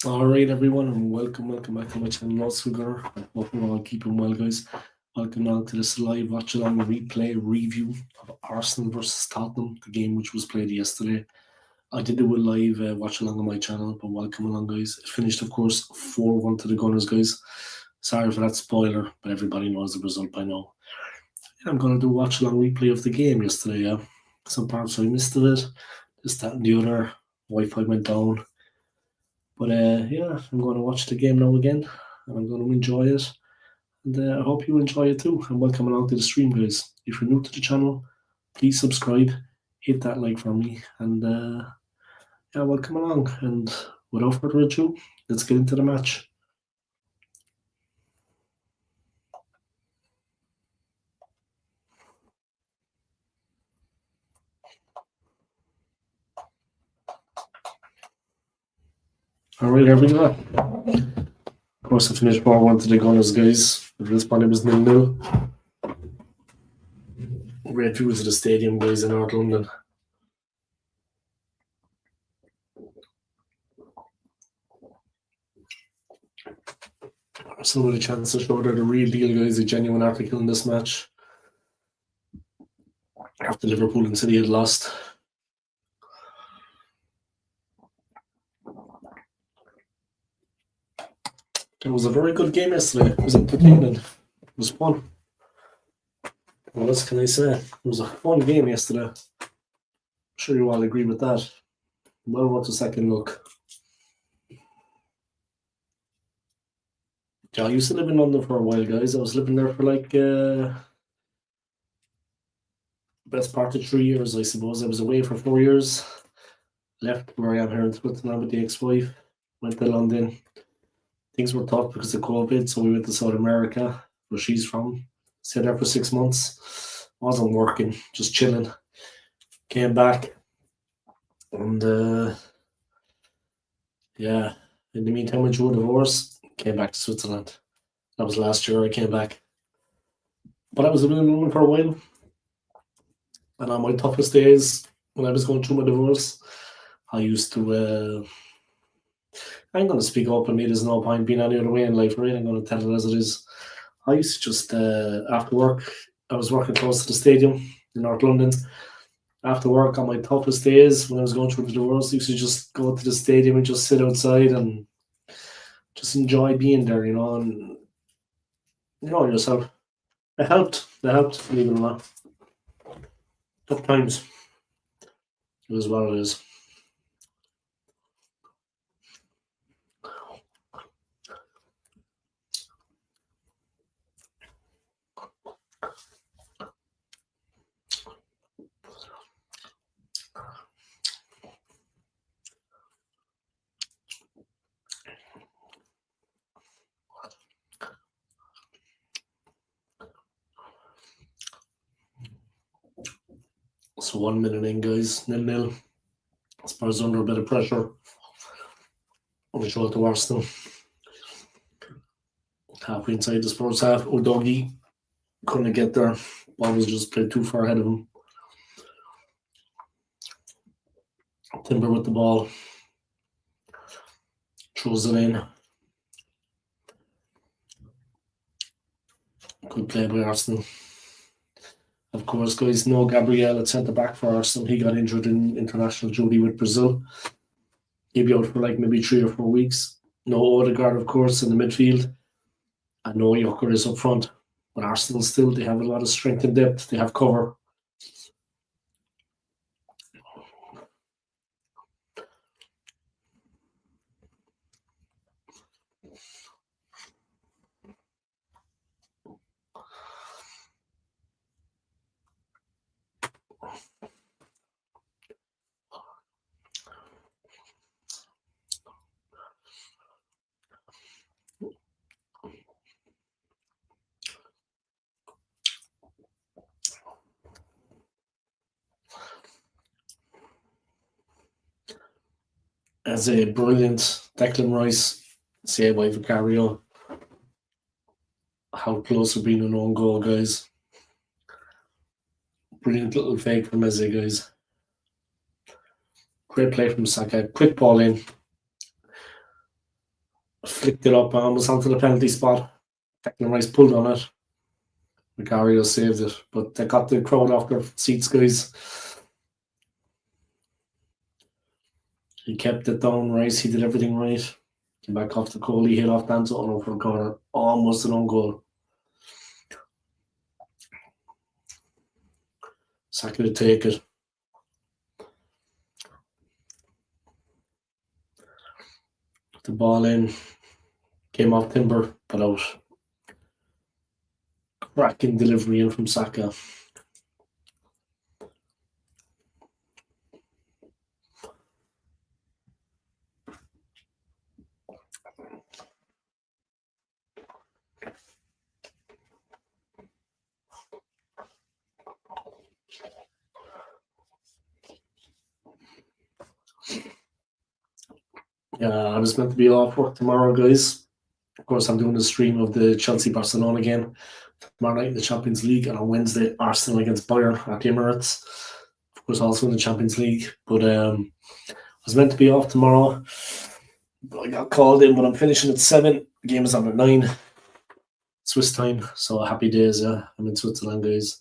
All right, everyone, and welcome back to my channel, also Gunner. I hope you're all keeping well, guys. Welcome now to this live watch-along replay review of Arsenal versus Tottenham, the game which was played yesterday. I did do a live watch-along on my channel, but welcome along, guys. It finished, of course, 4-1 to the Gunners, guys. Sorry for that spoiler, but everybody knows the result by now. I'm going to do a watch-along replay of the game yesterday, yeah. Some parts I missed of it, this, that, and the other. Wi-Fi went down. But yeah, I'm going to watch the game now again, and I'm going to enjoy it. And I hope you enjoy it too. And welcome along to the stream, guys. If you're new to the channel, please subscribe, hit that like for me, and yeah, welcome along. And without further ado, let's get into the match. All right, here we go. Of course, I finished 4-1 to the Gunners, guys. The result was 0-0. Great views of the stadium, guys, in North London. So with a chance to show they're the real deal, guys, a genuine article in this match. After Liverpool and City had lost. It was a very good game yesterday. It was entertaining. It was fun. What else can I say? It was a fun game yesterday. I'm sure you all agree with that. Well worth a second look. Yeah, I used to live in London for a while, guys. I was living there for like best part of 3 years, I suppose. I was away for 4 years. Left where I am here in Tottenham with the ex-wife. Went to London. Things were tough because of COVID, so we went to South America, where she's from. Stayed there for 6 months. Wasn't working, just chilling. Came back. And yeah, in the meantime, went through a divorce. Came back to Switzerland. That was last year I came back. But I was living in London for a while. And on my toughest days, when I was going through my divorce, I used to I'm going to speak openly. There's no point being any other way in life, right? I'm going to tell it as it is. I used to just, after work, I was working close to the stadium in North London. After work, on my toughest days, when I was going through the divorce, I used to just go to the stadium and just sit outside and just enjoy being there, and you know yourself. It helped, believe it or not. Tough times. It is what it is. So 1 minute in, guys, 0-0. Spurs under a bit of pressure. We show it to Arsenal. Halfway inside the Spurs half, Udogie couldn't get there. Ball was just played too far ahead of him. Timber with the ball. Throws it in. Good play by Arsenal. Of course, guys, no Gabriel at centre back for Arsenal. He got injured in international duty with Brazil. He'll be out for like maybe 3 or 4 weeks. No Odegaard, of course, in the midfield. And no Joker is up front. But Arsenal still, they have a lot of strength and depth. They have cover. As a brilliant Declan Rice, saved by Vicario. How close we've been to an own goal, guys. Brilliant little fake from Eze, guys. Great play from Saka. Quick ball in. flicked it up almost onto the penalty spot. Declan Rice pulled on it. Vicario saved it, but they got the crowd off their seats, guys. He kept it down, Rice. He did everything right. Came back off the goal. He hit off Dan Sutton over the corner. Almost an own goal. Saka to take it. The ball in. Came off Timber, put out. Cracking delivery in from Saka. I was meant to be off work tomorrow, guys. Of course, I'm doing a stream of the Chelsea-Barcelona game tomorrow night in the Champions League, and on Wednesday, Arsenal against Bayern at the Emirates. Of course, also in the Champions League. But I was meant to be off tomorrow. But I got called in, but I'm finishing at 7. The game is on at 9 Swiss time. So happy days, yeah. I'm in Switzerland, guys.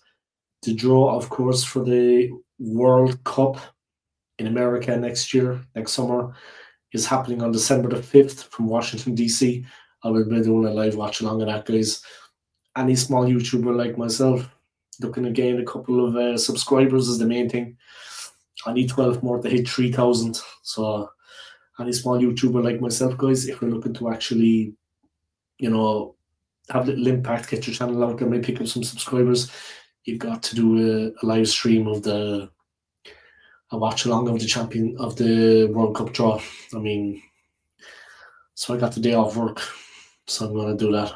The draw, of course, for the World Cup in America next summer, is happening on December the 5th from Washington, D.C. I will be doing a live watch along of that, guys. Any small YouTuber like myself looking to gain a couple of subscribers is the main thing. I need 12 more to hit 3,000. So any small YouTuber like myself, guys, if you're looking to actually, have a little impact, get your channel out there, maybe pick up some subscribers, you've got to do a live stream of a watch along of the World Cup draw. I mean, so I got the day off work, so I'm going to do that.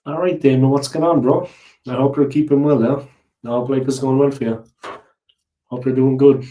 All right, Damon, what's going on, bro? I hope you're keeping well, yeah? I hope life is going well for you. Hope you're doing good.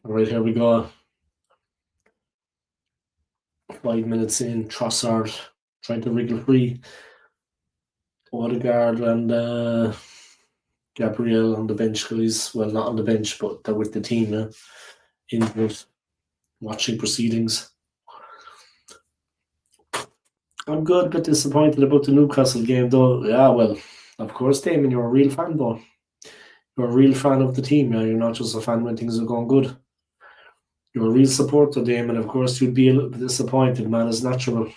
All right, here we go. 5 minutes in, Trossard trying to wriggle free. Odegaard and Gabriel on the bench, guys. Well, not on the bench, but they're with the team injured, watching proceedings. I'm good, but disappointed about the Newcastle game, though. Yeah, well, of course, Damon, you're a real fan, though. You're a real fan of the team. Yeah, you're not just a fan when things are going good. You're a real supporter, Damon. Of course, you'd be a little bit disappointed, man. It's natural.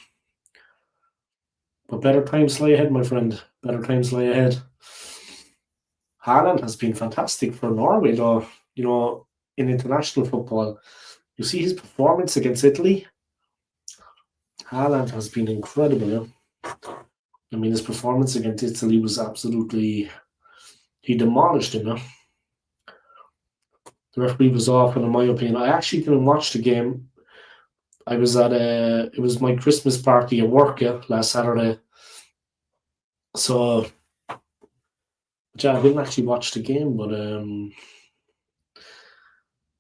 But better times lie ahead, my friend. Better times lie ahead. Haaland has been fantastic for Norway, though. In international football, you see his performance against Italy. Haaland has been incredible. Yeah? I mean, his performance against Italy was absolutely. He demolished him. Yeah? The referee was off, and in my opinion, I actually didn't watch the game. I was it was my Christmas party at work, last Saturday. So, yeah, I didn't actually watch the game, but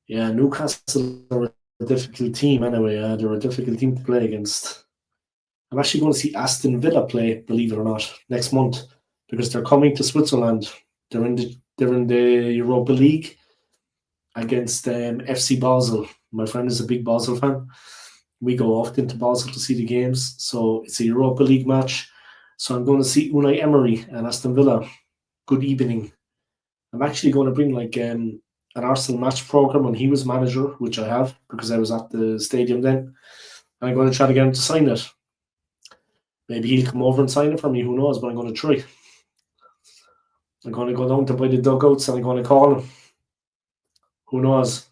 Newcastle are a difficult team anyway. They're a difficult team to play against. I'm actually going to see Aston Villa play, believe it or not, next month because they're coming to Switzerland. They're in the Europa League against FC Basel. My friend is a big Basel fan. We go often to Basel to see the games, so it's a Europa League match. So I'm going to see Unai Emery and Aston Villa. Good evening. I'm actually going to bring an Arsenal match program when he was manager, which I have because I was at the stadium then. I'm going to try to get him to sign it. Maybe he'll come over and sign it for me. Who knows? But I'm going to try. I'm going to go down to by the dugouts and I'm going to call him. Who knows?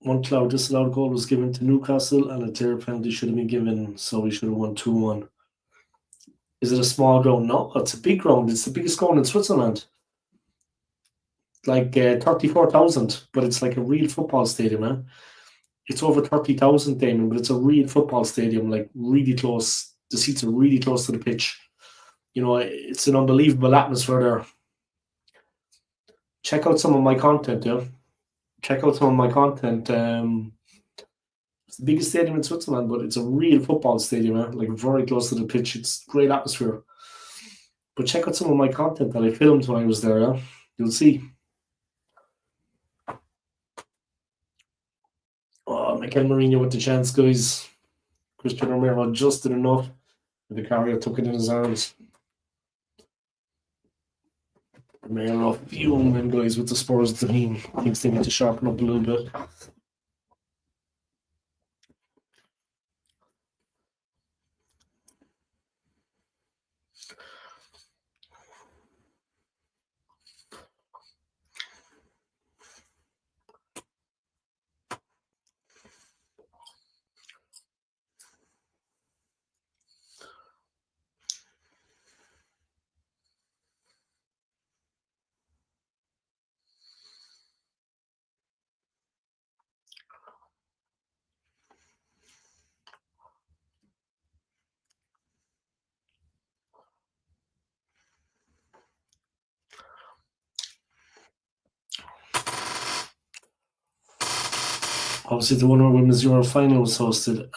One cloud disallowed goal was given to Newcastle, and a clear penalty should have been given, so we should have won 2-1. Is it a small ground? No, it's a big ground. It's the biggest ground in Switzerland. Like 34,000, but it's like a real football stadium, man. It's over 30,000, Damon, but it's a real football stadium, like really close. The seats are really close to the pitch. You know, it's an unbelievable atmosphere there. Check out some of my content, yeah. Check out some of my content. It's the biggest stadium in Switzerland, but it's a real football stadium, like very close to the pitch. It's great atmosphere. But check out some of my content that I filmed when I was there. Yeah? You'll see. Oh, Mikel Mourinho with the chance, guys. Cristiano Romero just did enough. Vicario took it in his arms. Romero fuming, guys, with the Spurs team. Thinks they need to sharpen up a little bit. Obviously, the Winter Women's Euro final was hosted.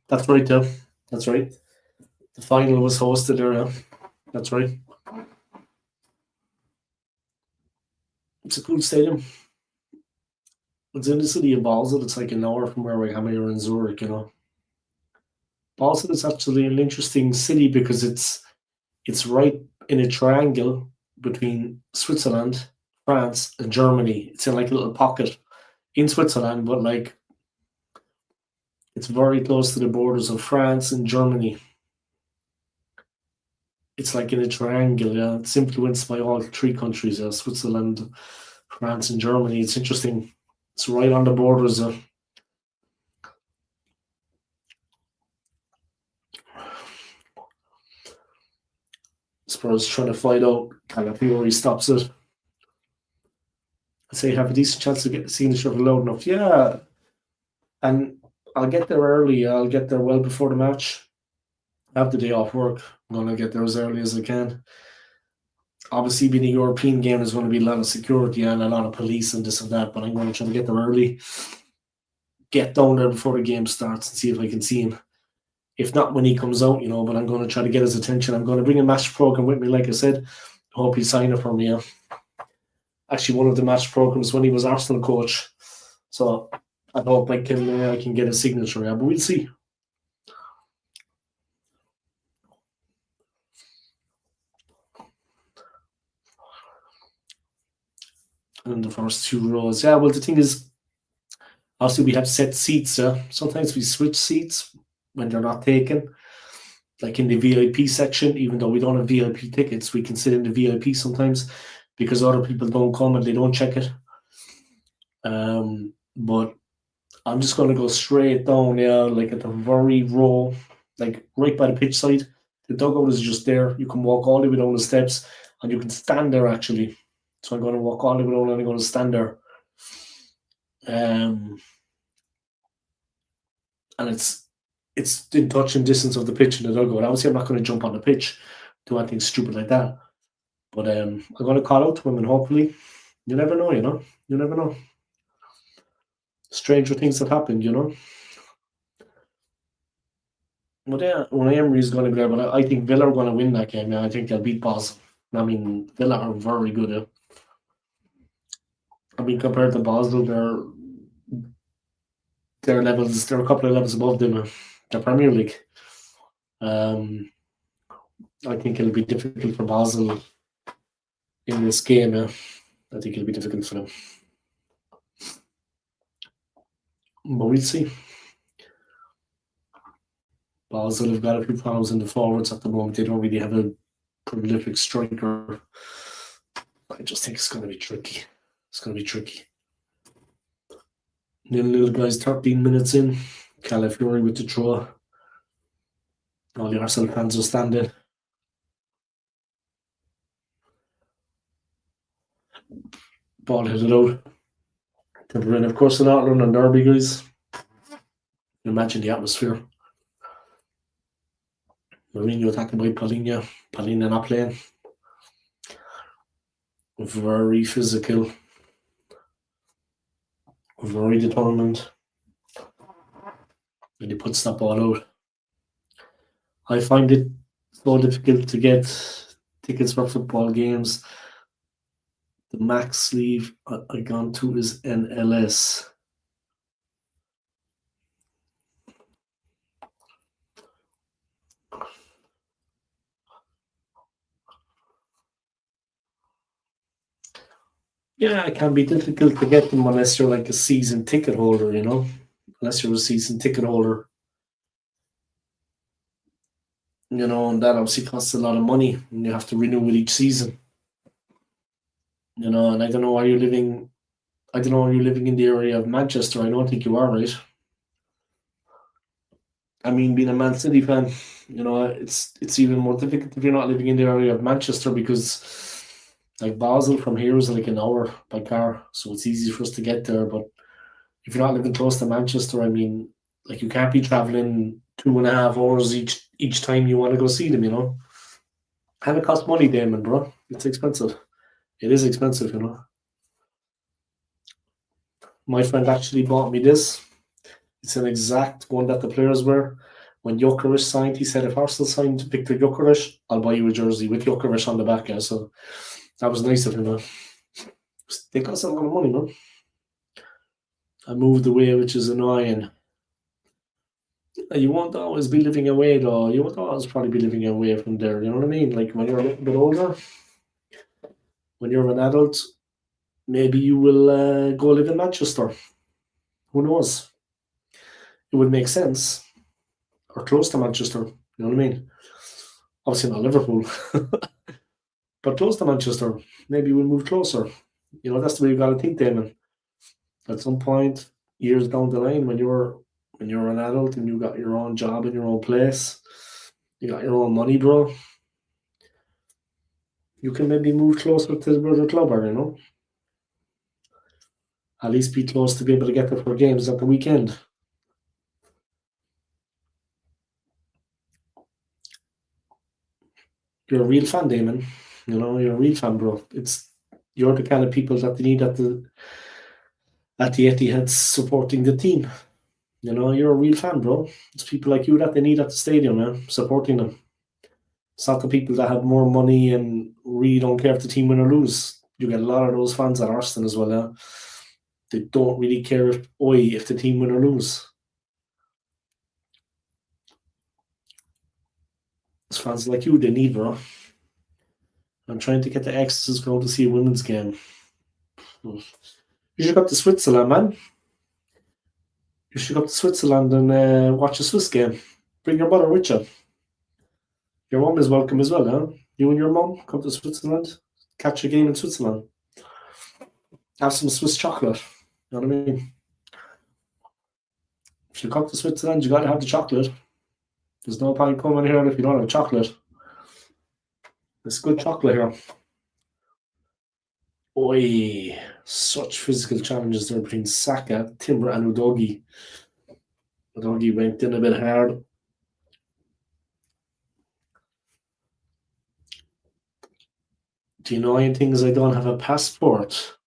That's right, yeah. That's right. The final was hosted there, yeah. That's right. It's a cool stadium. It's in the city of Basel. It's like an hour from where I am here in Zurich, you know. Basel is actually an interesting city because it's right in a triangle between Switzerland, France, and Germany. It's in like a little pocket in Switzerland, but like it's very close to the borders of France and Germany. It's like in a triangle, yeah. It's influenced by all three countries, yeah, Switzerland, France, and Germany. It's interesting. It's right on the borders. Spurs trying to find out Calafiori stops it. I'd say have a decent chance to get the signature loud enough. Yeah. And I'll get there early. I'll get there well before the match. I have the day off work. I'm gonna get there as early as I can. Obviously, being a European game, there's going to be a lot of security and a lot of police and this and that. But I'm going to try to get there early, get down there before the game starts, and see if I can see him. If not, when he comes out, you know. But I'm going to try to get his attention. I'm going to bring a match program with me, like I said. Hope he'll sign up for me. Yeah. Actually, one of the match programs when he was Arsenal coach. So I hope I can get a signature. Yeah, but we'll see. And the first two rows. Yeah, well, the thing is, obviously, we have set seats. Sometimes we switch seats when they're not taken. Like in the VIP section, even though we don't have VIP tickets, we can sit in the VIP sometimes because other people don't come and they don't check it. But I'm just going to go straight down, yeah, like at the very row, like right by the pitch side. The dugout is just there. You can walk all the way down the steps and you can stand there actually. So I'm going to walk all the way down and I'm going to stand there. And it's in touching distance of the pitch in the dugout. Obviously, I'm not going to jump on the pitch, do anything stupid like that. But I'm going to call out to him and hopefully, you never know, you know? You never know. Stranger things have happened, you know? But yeah, Unai Emery is going to be there, but I think Villa are going to win that game. Yeah, I think they'll beat Basel. I mean, Villa are very good. Yeah. I mean, compared to Basel, their levels, they're a couple of levels above them. The Premier League. I think it'll be difficult for Basel in this game. I think it'll be difficult for them. But we'll see. Basel have got a few problems in the forwards at the moment. They don't really have a prolific striker. I just think it's going to be tricky. It's going to be tricky. Nil guys, 13 minutes in. Calafiori with the throw. All the Arsenal fans are standing. Ball headed out. Temporary, of course, an Ireland and Derby, guys. Imagine the atmosphere. Mourinho attacking by Paulinho. Paulinho not playing. Very physical. Very determined. And he puts that ball out. I find it so difficult to get tickets for football games. The max sleeve I gone to is NLS. Yeah, it can be difficult to get them unless you're like a season ticket holder, unless you're a season ticket holder. And that obviously costs a lot of money and you have to renew it each season. And I don't know, are you living in the area of Manchester? I don't think you are, right? I mean, being a Man City fan, it's even more difficult if you're not living in the area of Manchester because like Basel from here is like an hour by car, so it's easy for us to get there. But if you're not living close to Manchester, I mean, like you can't be traveling 2.5 hours each time you want to go see them. And it costs money, Damon, bro. It's expensive. It is expensive. My friend actually bought me this. It's an exact one that the players wear. When Jokeris signed, he said, if Arsenal signed Victor Jokeris, I'll buy you a jersey with Jokeris on the back. Yeah, so that was nice of him. They cost a lot of money, man. I moved away, which is annoying. You won't always be living away, though. You won't always probably be living away from there. You know what I mean? Like when you're a little bit older, when you're an adult, maybe you will go live in Manchester. Who knows? It would make sense. Or close to Manchester. You know what I mean? Obviously not Liverpool. But close to Manchester. Maybe we'll move closer. That's the way you got to think, Damon. At some point, years down the line, when you're an adult and you got your own job in your own place, you got your own money, bro, you can maybe move closer to the brother club, at least be close to be able to get there for games at the weekend. You're a real fan, Damon. You're a real fan, bro. You're the kind of people that they need at the Etihad supporting the team. You're a real fan, bro. It's people like you that they need at the stadium, man, supporting them. It's not the people that have more money and really don't care if the team win or lose. You get a lot of those fans at Arsenal as well, yeah. They don't really care if the team win or lose. It's fans like you they need, bro. I'm trying to get the exes going to see a women's game. You should go up to Switzerland, man. You should go up to Switzerland and watch a Swiss game. Bring your mother with you. Your mum is welcome as well, huh? You and your mum come to Switzerland, catch a game in Switzerland. Have some Swiss chocolate. You know what I mean? If you come to Switzerland, you got to have the chocolate. There's no point coming here if you don't have chocolate. There's good chocolate here. Oi, such physical challenges there between Saka, Timber, and Udogi. Udogi went in a bit hard. Do you know anything? Is I don't have a passport.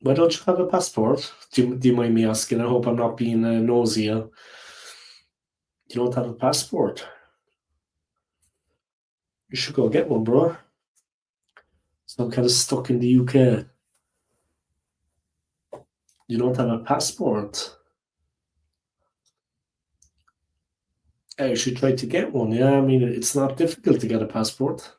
Why don't you have a passport? Do you mind me asking? I hope I'm not being nosy. You don't have a passport. You should go get one, bro. So I'm kind of stuck in the UK. You don't have a passport. You should try to get one. Yeah, I mean, it's not difficult to get a passport.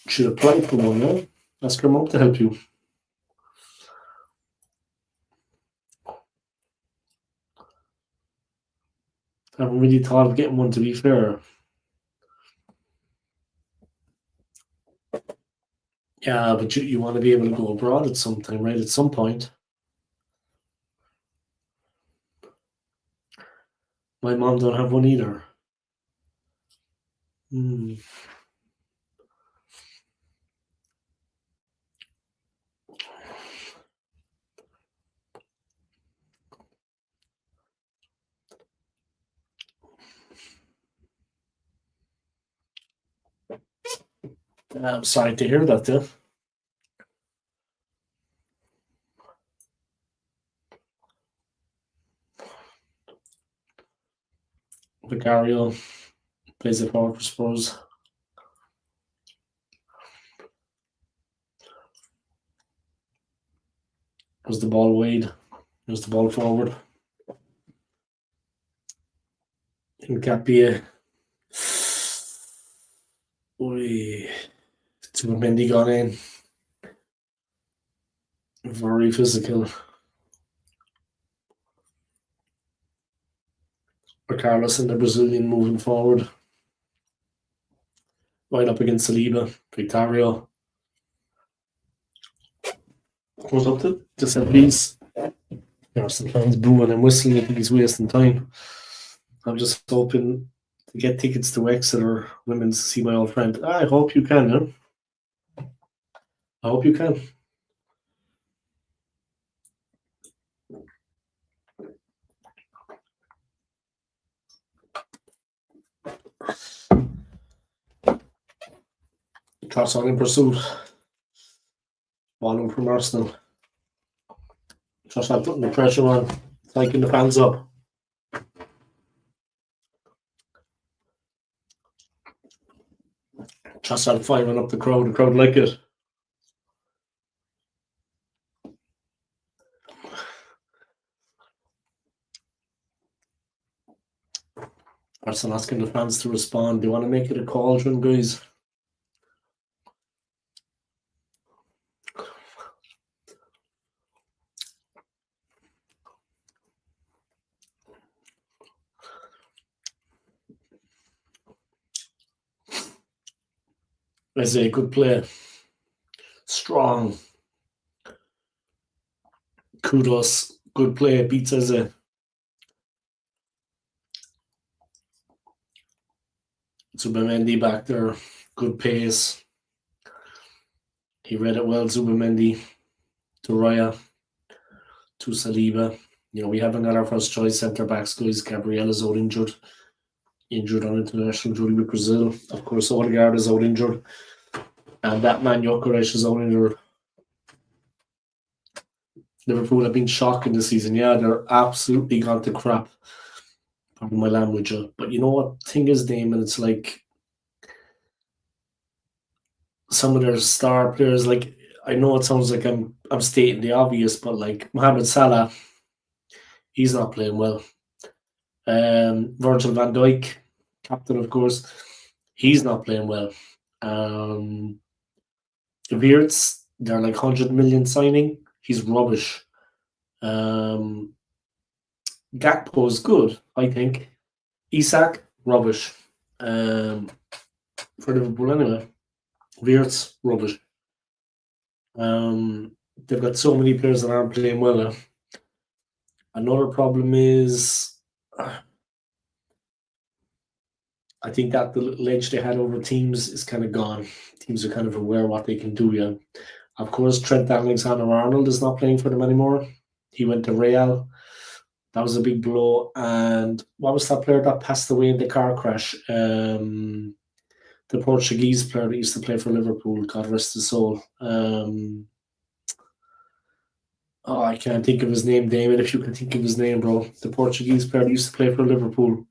You should apply for one, yeah? Ask your mom to help you. I haven't really thought of getting one, to be fair. Yeah, but you want to be able to go abroad at some time, right? At some point. My mom don't have one either. Hmm. I'm sorry to hear that, though. Vicario plays it forward for Spurs. Was the ball wide? Was the ball forward? Nkapie. Oi. Mendy gone in. Very physical. Carlos and the Brazilian moving forward. Right up against Saliba. Victorio. Goes up to set piece. Arsenal fans booing and whistling. I think he's wasting time. I'm just hoping to get tickets to Exeter Women's to see my old friend. I hope you can, yeah? I hope you can. Cross on in pursuit. Ball in from Arsenal. Trossard putting the pressure on, taking the fans up. Trossard firing up the crowd like it. Arsenal asking the fans to respond. They want to make it a cauldron, guys. It's a good play. Strong. Kudos. Good play. Beats Eze. Zubimendi back there. Good pace. He read it well, Zubimendi. To Raya. To Saliba. You know, we haven't got our first choice centre backs, guys. Gabriela's out injured. Injured on international duty with Brazil. Of course, Odegaard is out injured. And that man Jokeres is out injured. Liverpool have been shocking this season. Yeah, they're absolutely gone to crap. Pardon my language. But you know what thing is, Damon? It's like some of their star players, like I know it sounds like I'm stating the obvious, but like Mohamed Salah, he's not playing well. Virgil van Dijk, captain of course, he's not playing well. Wirtz, they're like 100 million signing. He's rubbish. Gakpo's good, I think. Isak, rubbish. For Liverpool anyway. Wirtz, rubbish. They've got so many players that aren't playing well. Another problem is I think that the little edge they had over teams is kind of gone. Teams are kind of aware what they can do, yeah. Of course, Trent Alexander-Arnold is not playing for them anymore. He went to Real. That was a big blow. And what was that player that passed away in the car crash? The Portuguese player that used to play for Liverpool, God rest his soul. I can't think of his name, Damon. If you can think of his name, bro. The Portuguese player that used to play for Liverpool.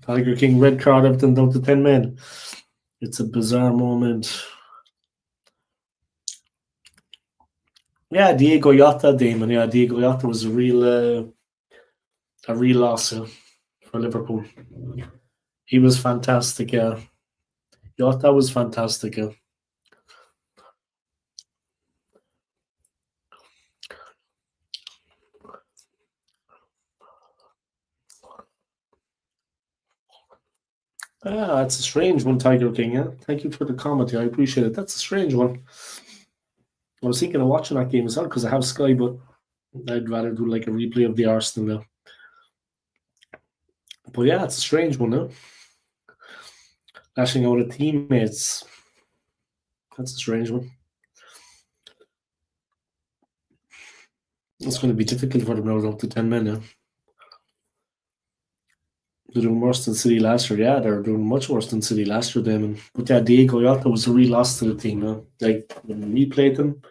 Tiger King, red card, everything down to 10 men. It's a bizarre moment. Yeah, Diego Jota, Damon. Yeah, Diego Jota was a real loss for Liverpool. He was fantastic. Yeah, Jota was fantastic. Yeah. Ah, that's a strange one, Tiger King. Yeah, thank you for the comment. Yeah, I appreciate it. That's a strange one. I was thinking of watching that game as well because I have Sky, but I'd rather do like a replay of the Arsenal now. But yeah, it's a strange one now. Lashing out at teammates. That's a strange one. It's going to be difficult for them now up to 10 men now. They're doing worse than City last year. Yeah, they're doing much worse than City last year, Damon. But yeah, Diego Jota was a real loss to the team. No? Like when we played them,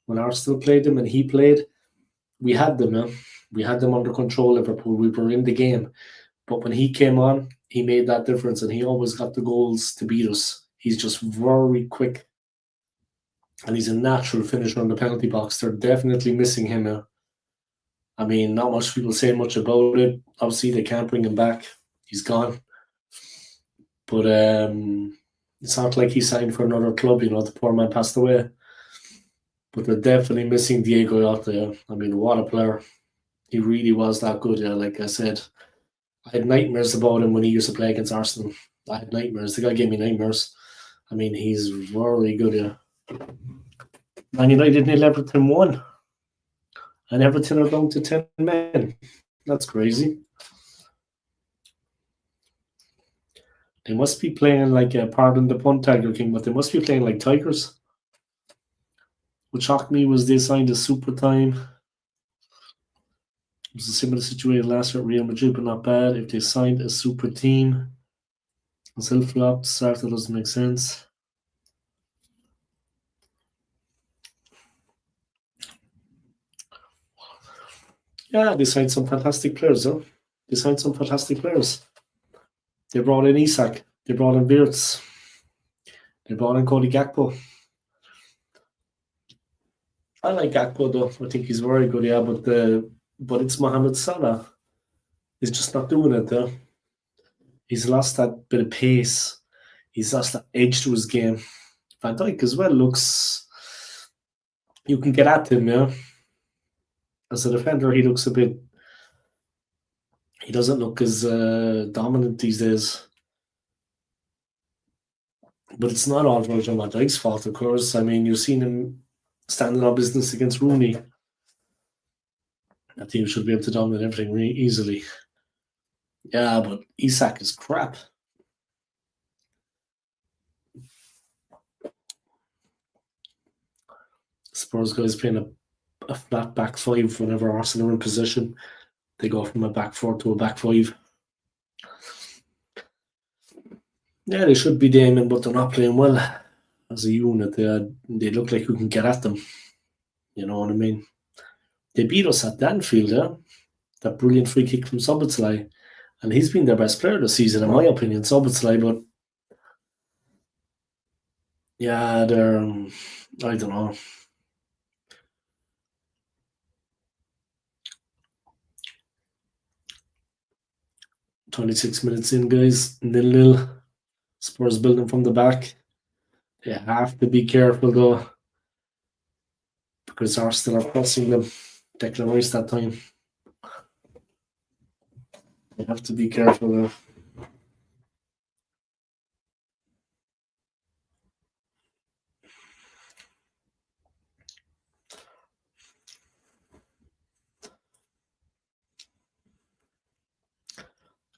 when Arsenal played them and he played, we had them. No? We had them under control, Liverpool. We were in the game. But when he came on, he made that difference and he always got the goals to beat us. He's just very quick and he's a natural finisher on the penalty box. They're definitely missing him now. I mean, not much people say much about it. Obviously, they can't bring him back. He's gone. But it's not like he signed for another club, you know, the poor man passed away. But they're definitely missing Diego Jota. Yeah. I mean, what a player. He really was that good. Yeah, like I said, I had nightmares about him when he used to play against Arsenal. I had nightmares. The guy gave me nightmares. I mean, he's really good. Yeah. Man United nil Everton won, and Everton are down to 10 men. That's crazy. They must be playing like pardon the pun, Tiger King, but they must be playing like tigers. What shocked me was they signed a super time. It was a similar situation last year at Real Madrid, but not bad. If they signed a super team, still flopped. Start that doesn't make sense. Yeah, they signed some fantastic players, though. They signed some fantastic players. They brought in Isak. They brought in Wirtz. They brought in Cody Gakpo. I like Gakpo though. I think he's very good, yeah, but it's Mohamed Salah. He's just not doing it though. He's lost that bit of pace. He's lost that edge to his game. Van Dijk as well looks you can get at him, yeah. As a defender, he looks a bit he doesn't look as dominant these days. But it's not all Virgil van Dijk's fault, of course. I mean, you've seen him standing on business against Rooney. That team should be able to dominate everything really easily. Yeah, but Isak is crap. Spurs guys playing a flat back five whenever Arsenal are in possession. They go from a back four to a back five. Yeah, they should be Damon, but they're not playing well as a unit. They look like we can get at them. You know what I mean? They beat us at Danfield, yeah? That brilliant free kick from Sobotlai. And he's been their best player this season, in my opinion, Sobotlai. But yeah, they're, I don't know. 26 minutes in, guys. Nil-nil. Spurs building from the back. They have to be careful, though, because Arsenal are pressing them. Declan Rice that time. They have to be careful, though.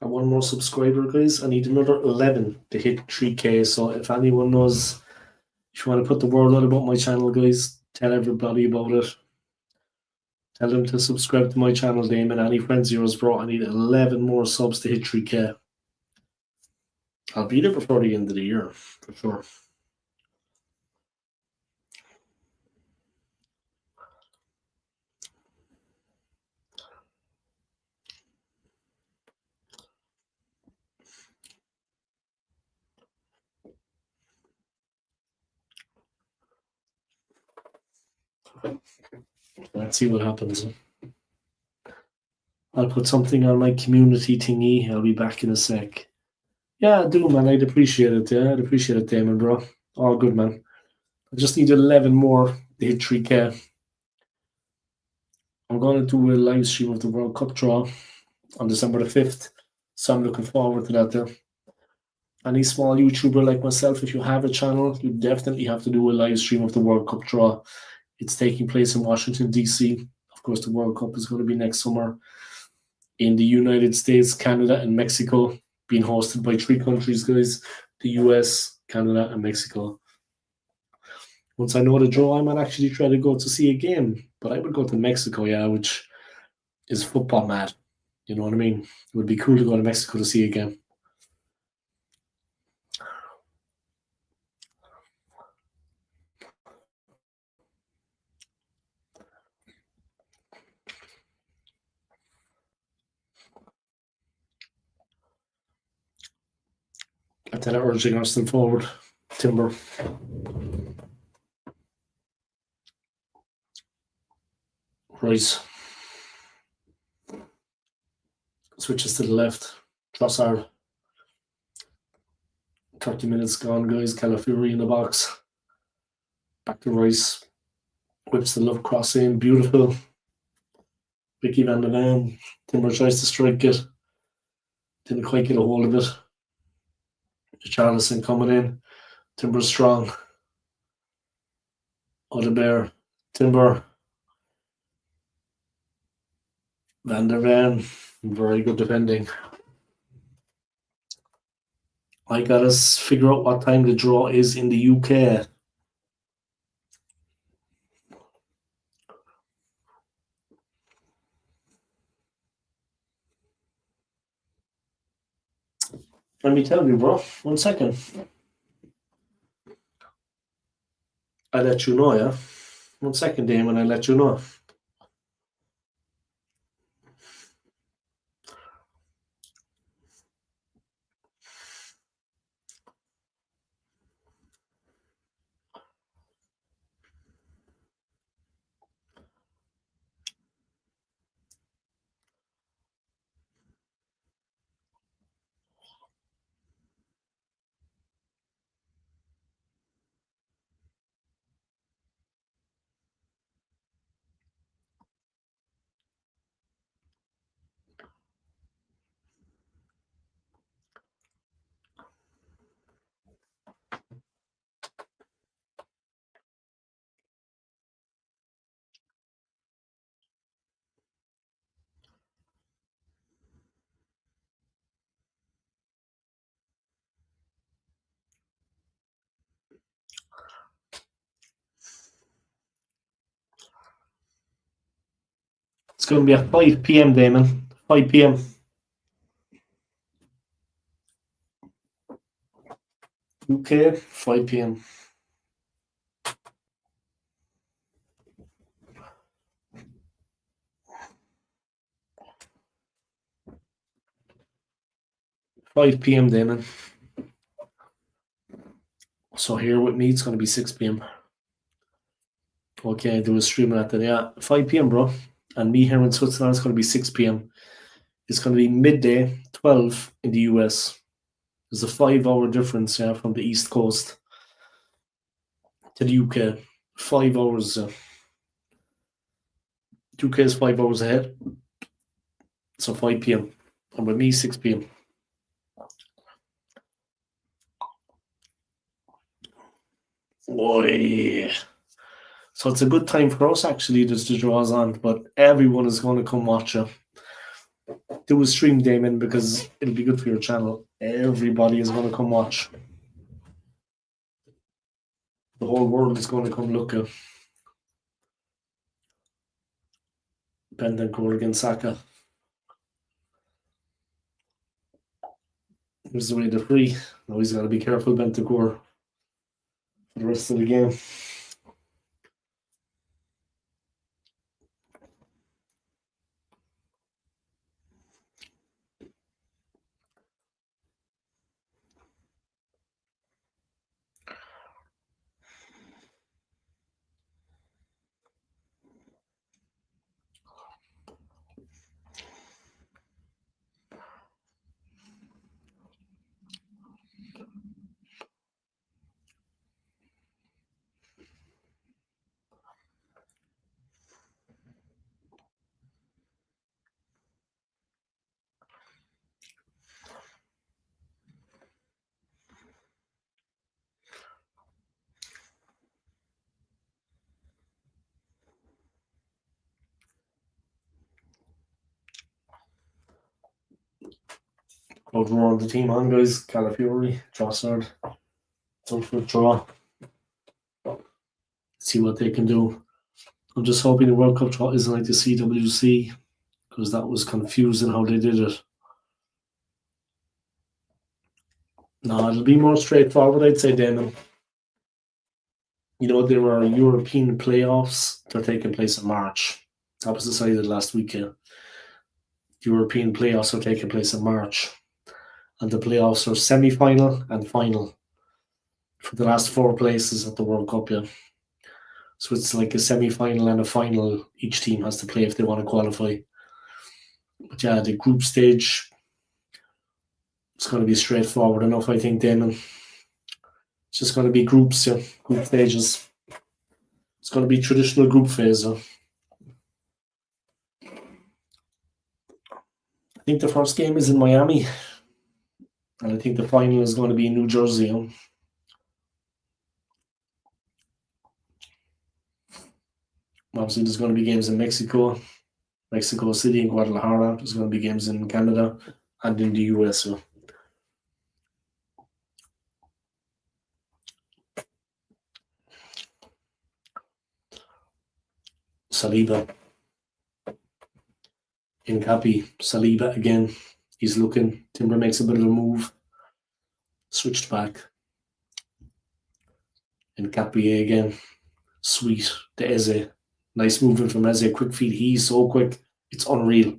Got one more subscriber, guys. I need another 11 to hit 3K. So if anyone knows, if you want to put the word out about my channel, guys, tell everybody about it. Tell them to subscribe to my channel, Damon. Any friends of yours, bro. I need 11 more subs to hit 3K. I'll be there before the end of the year, for sure. Let's see what happens. I'll put something on my community thingy. I'll be back in a sec. Yeah, I do, man. I'd appreciate it. Yeah, I'd appreciate it, Damon, bro. All good, man. I just need 11 more to hit 3K. I'm going to do a live stream of the World Cup draw on December the 5th. So I'm looking forward to that there. Any small YouTuber like myself, if you have a channel, you definitely have to do a live stream of the World Cup draw. It's taking place in Washington, D.C. Of course, the World Cup is going to be next summer in the United States, Canada, and Mexico, being hosted by three countries, guys: the US, Canada, and Mexico. Once I know the draw, I might actually try to go to see a game, but I would go to Mexico, yeah, which is football mad. You know what I mean? It would be cool to go to Mexico to see a game. And then urging Arsenal forward. Timber. Right. Switches to the left. Trossard. 30 minutes gone, guys. Calafiori in the box. Back to Rice. Whips the love cross in. Beautiful. Vicky van der Ven. Timber tries to strike it. Didn't quite get a hold of it. Charlison coming in. Timber strong. Odebear. Timber. Van der Ven. Very good defending. I gotta figure out what time the draw is in the UK. Let me tell you, bro. 1 second. I'll let you know, yeah? 1 second, Damon. I'll let you know. It's going to be at 5 p.m., Damon. 5 p.m. UK, 5 p.m. Five p.m. Damon. So here with me, it's going to be 6 p.m. Okay, there was streaming at that. Yeah, 5 p.m., bro. And me here in Switzerland, it's going to be 6 p.m. It's going to be midday, 12 in the US. There's a 5 hour difference, yeah, from the East Coast to the UK. 5 hours. UK is 5 hours ahead. So 5 p.m. And with me, 6 p.m. Boy. So it's a good time for us, actually, just to draw us on. But everyone is going to come watch it. Do a stream, Damon, because it'll be good for your channel. Everybody is going to come watch. The whole world is going to come look at Bentancur against Saka. Here's the way to free. Now he's got to be careful, Bentancur, for the rest of the game. Roar the team on, guys. Calafiori, Trossard. Some for a draw. See what they can do. I'm just hoping the World Cup draw isn't like the CWC, because that was confusing how they did it. No, it'll be more straightforward, I'd say, Damon. There were European playoffs. They're taking place in March. That was decided last weekend. European playoffs are taking place in March. And the playoffs are semi-final and final for the last 4 places at the World Cup, yeah. So it's like a semi-final and a final each team has to play if they want to qualify. But yeah, the group stage, it's going to be straightforward enough, I think, Damon. It's just going to be groups, yeah, group stages. It's going to be traditional group phase. I think the first game is in Miami, and I think the final is going to be in New Jersey. Obviously, there's going to be games in Mexico City, and Guadalajara. There's going to be games in Canada and in the US. Saliba. Incapi. Saliba again. He's looking. Timber makes a bit of a move. Switched back. Incapi again. Sweet. The Eze. Nice movement from Eze. Quick feet. He's so quick. It's unreal.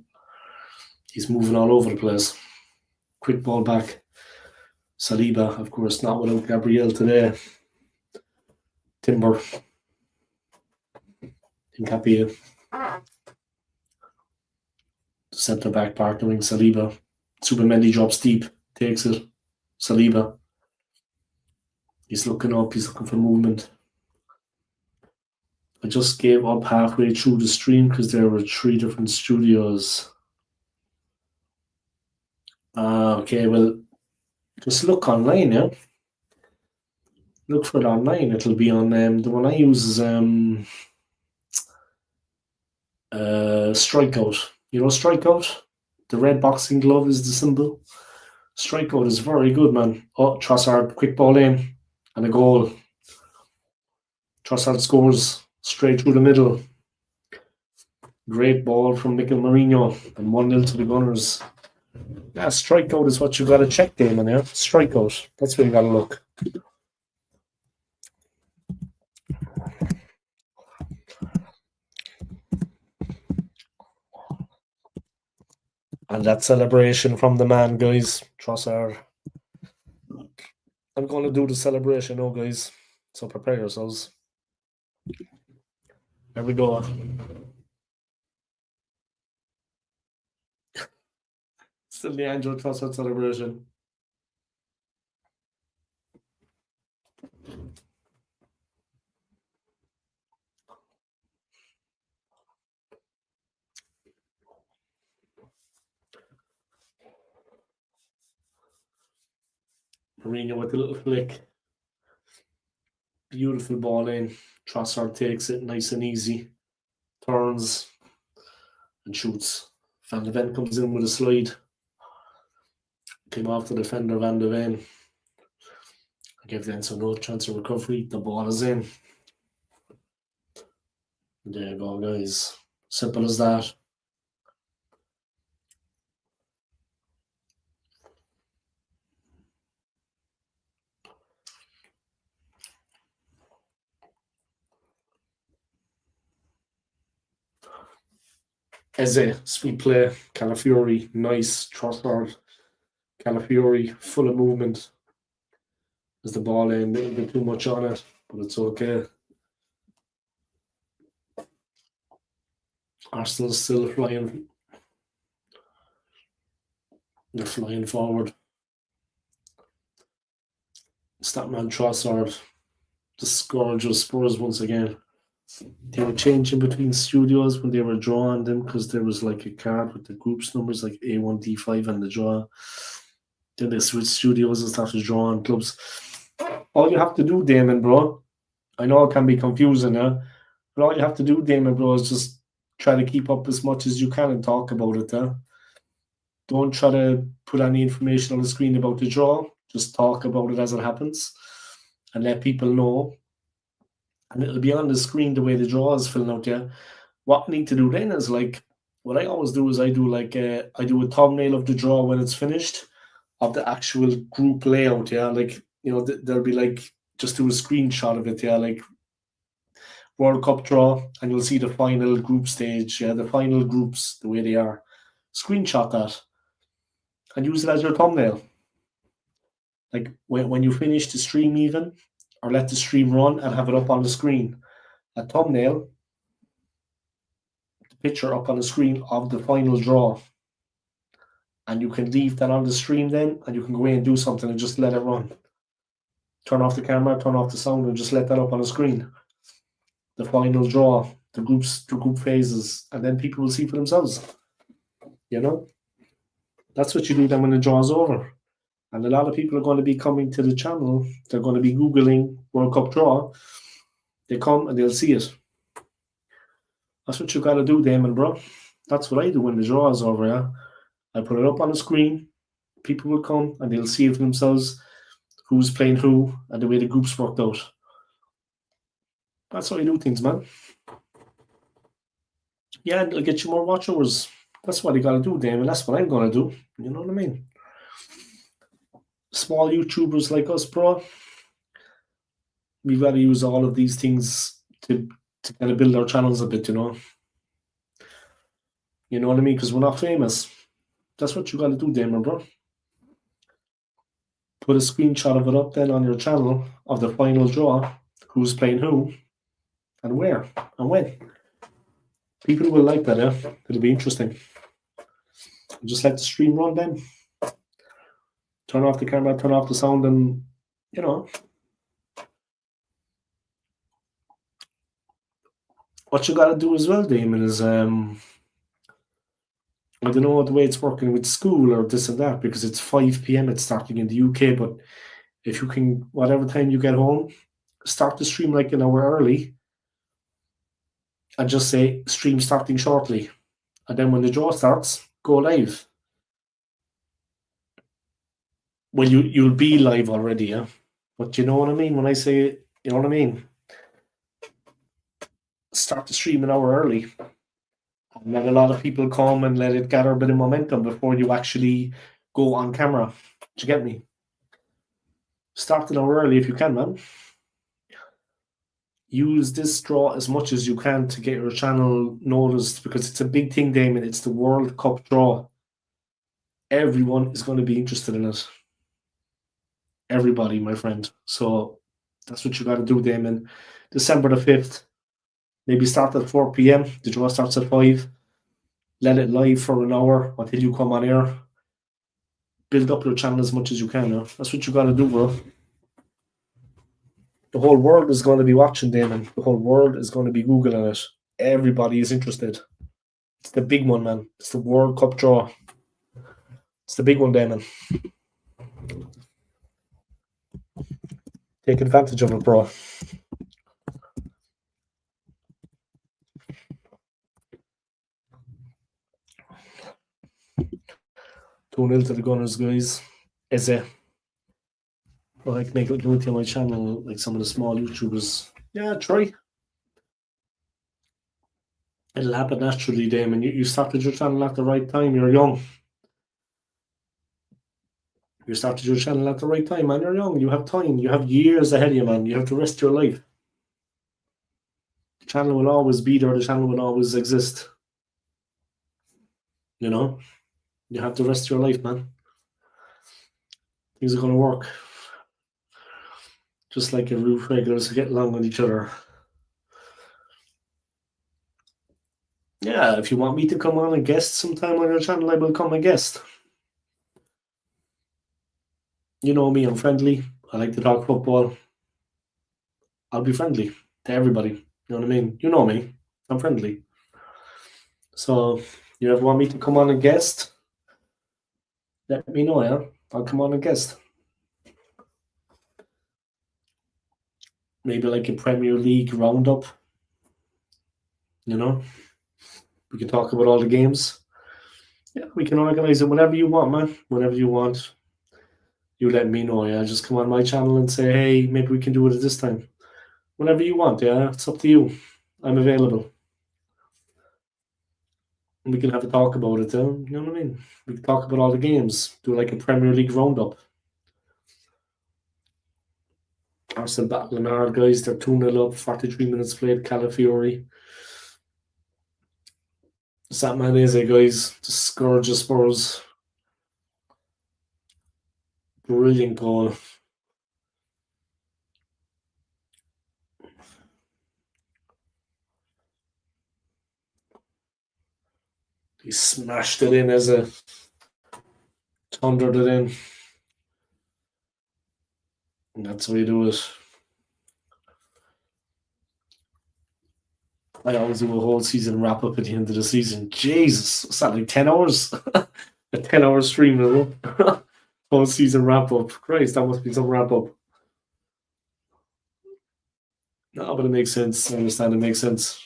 He's moving all over the place. Quick ball back. Saliba, of course, not without Gabriel today. Timber. Incapi. Centre back partnering Saliba. Supermendi drops deep. Takes it. Saliba. He's looking up. He's looking for movement. I just gave up halfway through the stream because there were 3 different studios. Okay, well, just look online, yeah? Look for it online. It'll be on, the one I use is Strikeout. You know Strikeout? The red boxing glove is the symbol. Strikeout is very good, man. Oh, Trossard, quick ball in, and a goal. Trossard scores straight through the middle. Great ball from Mikel Merino, and 1-0 to the Gunners. Yeah, Strikeout is what you got to check, Damon, yeah? Strikeout. That's where you got to look. And that celebration from the man, guys. Trossard. I'm going to do the celebration now, guys. So prepare yourselves. There we go. Still the Andrew Trossard celebration. Mourinho with the little flick. Beautiful ball in. Trossard takes it nice and easy. Turns and shoots. Van de Ven comes in with a slide. Came off the defender, Van de Ven. Gave Denso no chance of recovery. The ball is in. There you go, guys. Simple as that. Eze, sweet play. Calafiori, nice. Trossard. Calafiori, full of movement. There's the ball in, a little bit too much on it, but it's okay. Arsenal's still flying. They're flying forward. Statman Trossard. The scourge of Spurs once again. They were changing between studios when they were drawing them because there was like a card with the groups numbers like A1, D5 and the draw. Then they switched studios and started drawing clubs. All you have to do, Damon, bro, I know it can be confusing, but all you have to do, Damon, bro, is just try to keep up as much as you can and talk about it. Don't try to put any information on the screen about the draw. Just talk about it as it happens and let people know. And it'll be on the screen the way the draw is filling out. Yeah. What I need to do then is like what I always do is I do a thumbnail of the draw when it's finished of the actual group layout. Yeah, like there'll be like just do a screenshot of it. Yeah, like World Cup draw, and you'll see the final group stage. Yeah, the final groups the way they are. Screenshot that and use it as your thumbnail. Like when you finish the stream, even or let the stream run and have it up on the screen. A thumbnail, the picture up on the screen of the final draw. And you can leave that on the stream then, and you can go in and do something and just let it run. Turn off the camera, turn off the sound, and just let that up on the screen. The final draw, the group phases, and then people will see for themselves. That's what you do then when the draw's over. And a lot of people are going to be coming to the channel. They're going to be Googling World Cup draw. They come and they'll see it. That's what you got to do, Damon, bro. That's what I do when the draw is over, yeah. I put it up on the screen. People will come and they'll see it for themselves, who's playing who, and the way the groups worked out. That's how you do things, man. Yeah, it'll get you more watch hours. That's what you got to do, Damon. That's what I'm going to do. You know what I mean? Small YouTubers like us, bro, we've got to use all of these things to kind of build our channels a bit, You know what I mean? Because we're not famous. That's what you got to do, Damon, bro. Put a screenshot of it up then on your channel of the final draw, who's playing who, and where, and when. People will like that, yeah? It'll be interesting. Just let the stream run then. Turn off the camera, turn off the sound, and, what you got to do as well, Damon, is, I don't know the way it's working with Skool or this and that, because it's 5 p.m. it's starting in the UK, but if you can, whatever time you get home, start the stream like an hour early and just say stream starting shortly. And then when the draw starts, go live. Well, you'll be live already, yeah? But you know what I mean when I say, you know what I mean? Start the stream an hour early and let a lot of people come and let it gather a bit of momentum before you actually go on camera. Do you get me? Start an hour early if you can, man. Use this draw as much as you can to get your channel noticed because it's a big thing, Damon. It's the World Cup draw. Everyone is going to be interested in it. Everybody, my friend. So that's what you got to do, Damon. December the 5th. Maybe start at 4 p.m. The draw starts at 5. Let it live for an hour until you come on air. Build up your channel as much as you can. Yeah? That's what you got to do, bro. The whole world is going to be watching, Damon. The whole world is going to be Googling it. Everybody is interested. It's the big one, man. It's the World Cup draw. It's the big one, Damon. Take advantage of it, bro. 2-0 to the Gunners, guys. Is it? Like make it on my channel, like some of the small YouTubers. Yeah, try. It'll happen naturally, Damon. You started your channel at the right time. You're young. You started your channel at the right time, man. You're young. You have time. You have years ahead of you, man. You have the rest of your life. The channel will always be there. The channel will always exist. You have the rest of your life, man. Things are going to work. Just like a roof regulars get along with each other. Yeah, if you want me to come on and guest sometime on your channel, I will come and guest. You know me, I'm friendly. I like to talk football. I'll be friendly to everybody. You know what I mean? You know me. I'm friendly. So, you ever want me to come on and guest? Let me know, yeah? I'll come on and guest. Maybe like a Premier League roundup. We can talk about all the games. Yeah, we can organise it whenever you want, man. Whenever you want, you let me know. Yeah, just come on my channel and say, hey, maybe we can do it at this time. Whenever you want. Yeah, it's up to you. I'm available. And we can have a talk about it. You know what I mean? We can talk about all the games. Do like a Premier League roundup. Arsenal battling hard, guys. They're 2-0 up. 43 minutes played. Calafiori. Sam Maneze, guys. The scourge of Spurs. Brilliant goal. He smashed it in as a thundered it in. And that's how you do it. I always do a whole season wrap up at the end of the season. Jesus, what's that, like 10 hours? A 10-hour stream, is it? Whole season wrap up. Christ, that must be some wrap up. No, but it makes sense. I understand it makes sense.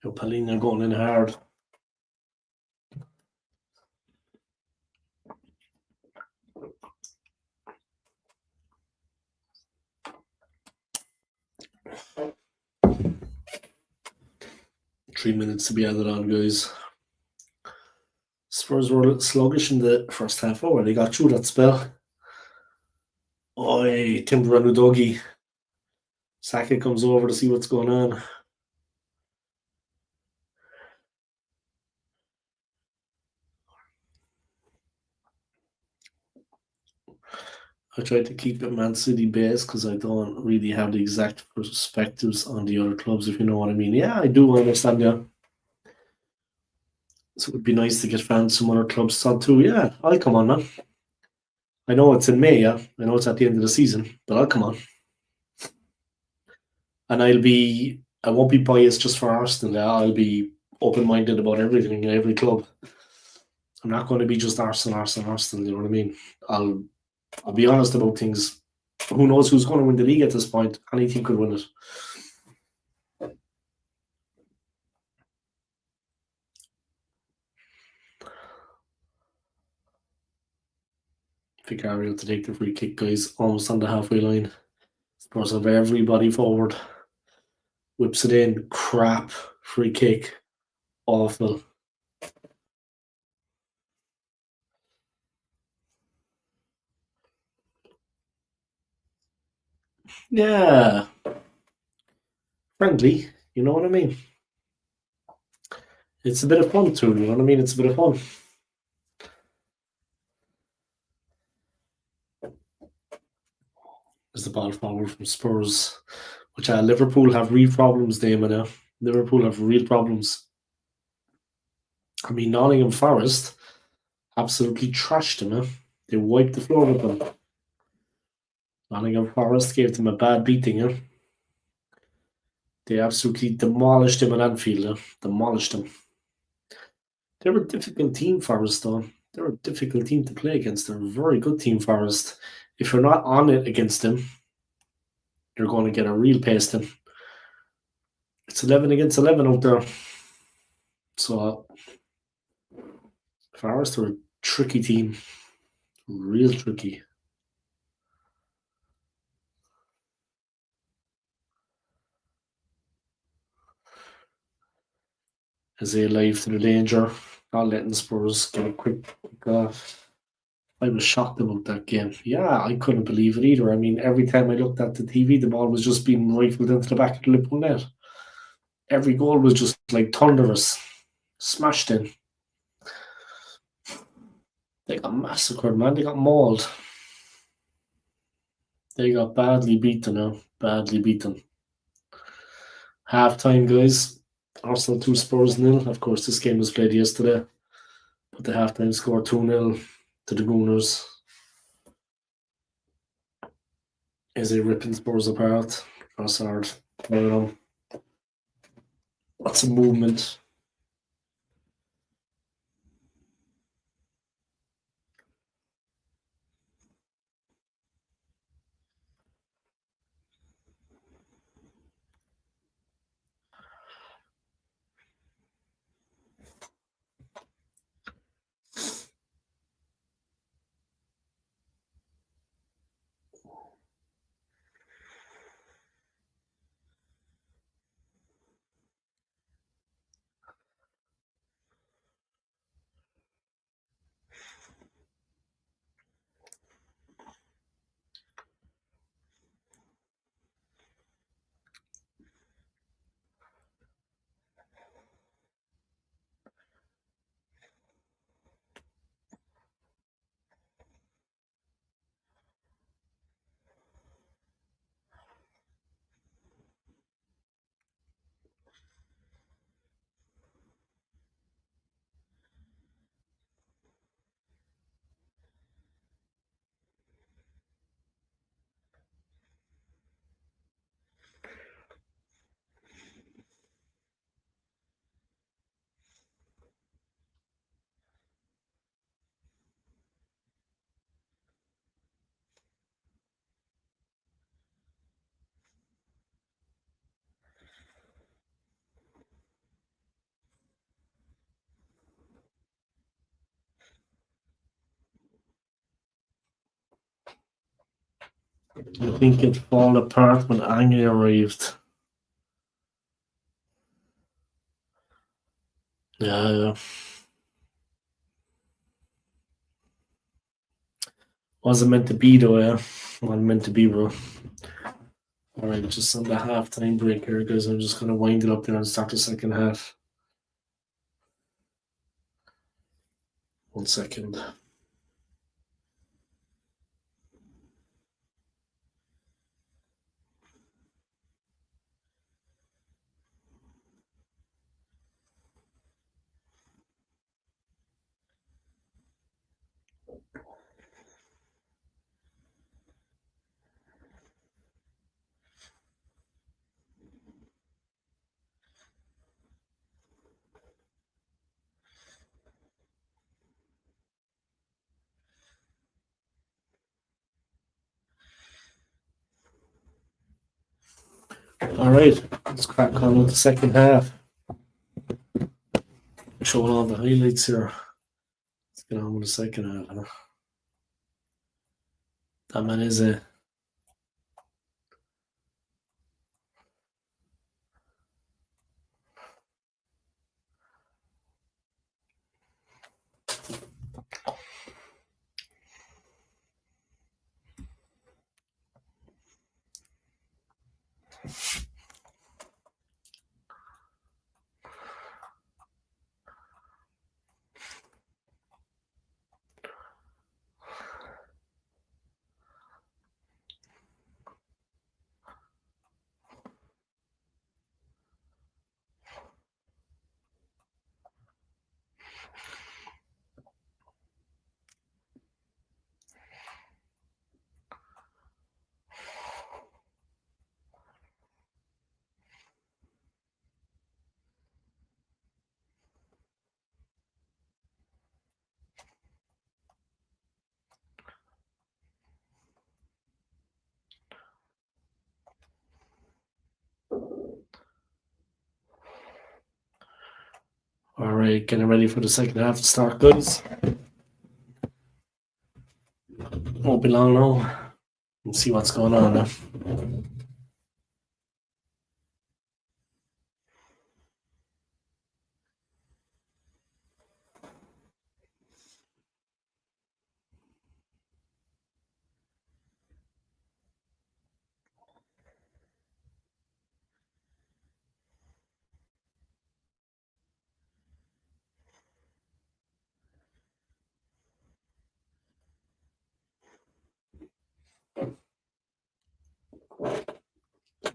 Yo, Palina going in hard. Three minutes to be added on, guys. Spurs were a little sluggish in the first half hour. They got through that spell. Oi, Timber and Udogi. Saka comes over to see what's going on. I tried to keep it Man City based because I don't really have the exact perspectives on the other clubs, if you know what I mean. Yeah, I do understand, yeah. So it would be nice to get fans from other clubs on too. Yeah, I'll come on, man. I know it's in May, yeah. I know it's at the end of the season, but I'll come on. And I won't be biased just for Arsenal, yeah. I'll be open minded about everything in every club. I'm not going to be just Arsenal, you know what I mean? I'll be honest about things. Who knows who's going to win the league at this point? Any team could win it. Vicario to take the free kick, guys, almost on the halfway line. Spurs have everybody forward. Whips it in. Crap. Free kick. Awful. Yeah. Friendly. You know what I mean? It's a bit of fun too, you know what I mean? It's a bit of fun. There's the ball forward from Spurs, which Liverpool have real problems, Damon. Now. Liverpool have real problems. I mean, Nottingham Forest absolutely trashed them. They wiped the floor with them. Nottingham Forest gave them a bad beating. They absolutely demolished them at Anfield. Demolished them. They were a difficult team, Forest, though. They were a difficult team to play against. They're a very good team, Forest. If you're not on it against them, you're going to get a real pasting. It's 11 against 11 out there. So, Forest are a tricky team. Real tricky. As they alive to the danger, not letting Spurs get a quick off. I was shocked about that game. Yeah, I couldn't believe it either. I mean, every time I looked at the TV, the ball was just being rifled into the back of the Liverpool net. Every goal was just like thunderous, smashed in. They got massacred, man. They got mauled. They got badly beaten now. Badly beaten. Half time, guys. Arsenal 2, Spurs nil. Of course, this game was played yesterday, but the halftime score 2-0 to the Gooners. Is he ripping Spurs apart? Trossard, lots of movement. I think it fall apart when Angry arrived. Yeah. Wasn't meant to be though, yeah. Wasn't meant to be, bro. Alright, just on the halftime break here, guys. I'm just gonna wind it up there and start the second half. 1 second. Alright, let's crack on with the second half. Showing all the highlights here. Let's get on with the second half. That man is a Alright, getting ready for the second half to start, guys. Won't be long now. Let's see what's going on now.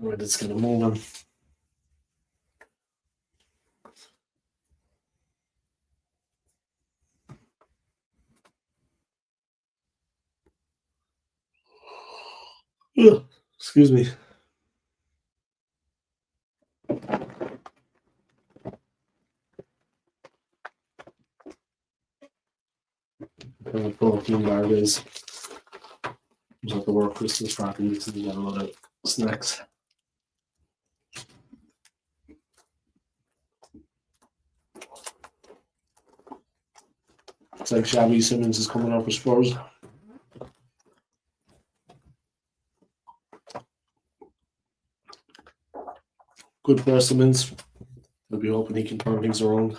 Alright, let's get it moving. Ugh, excuse me. Protein bar, guys. Was at the work Christmas party, and you got a lot of snacks. It's like Xavi Simmons is coming up for Spurs. Good for Simmons. I'll be hoping he can turn things around.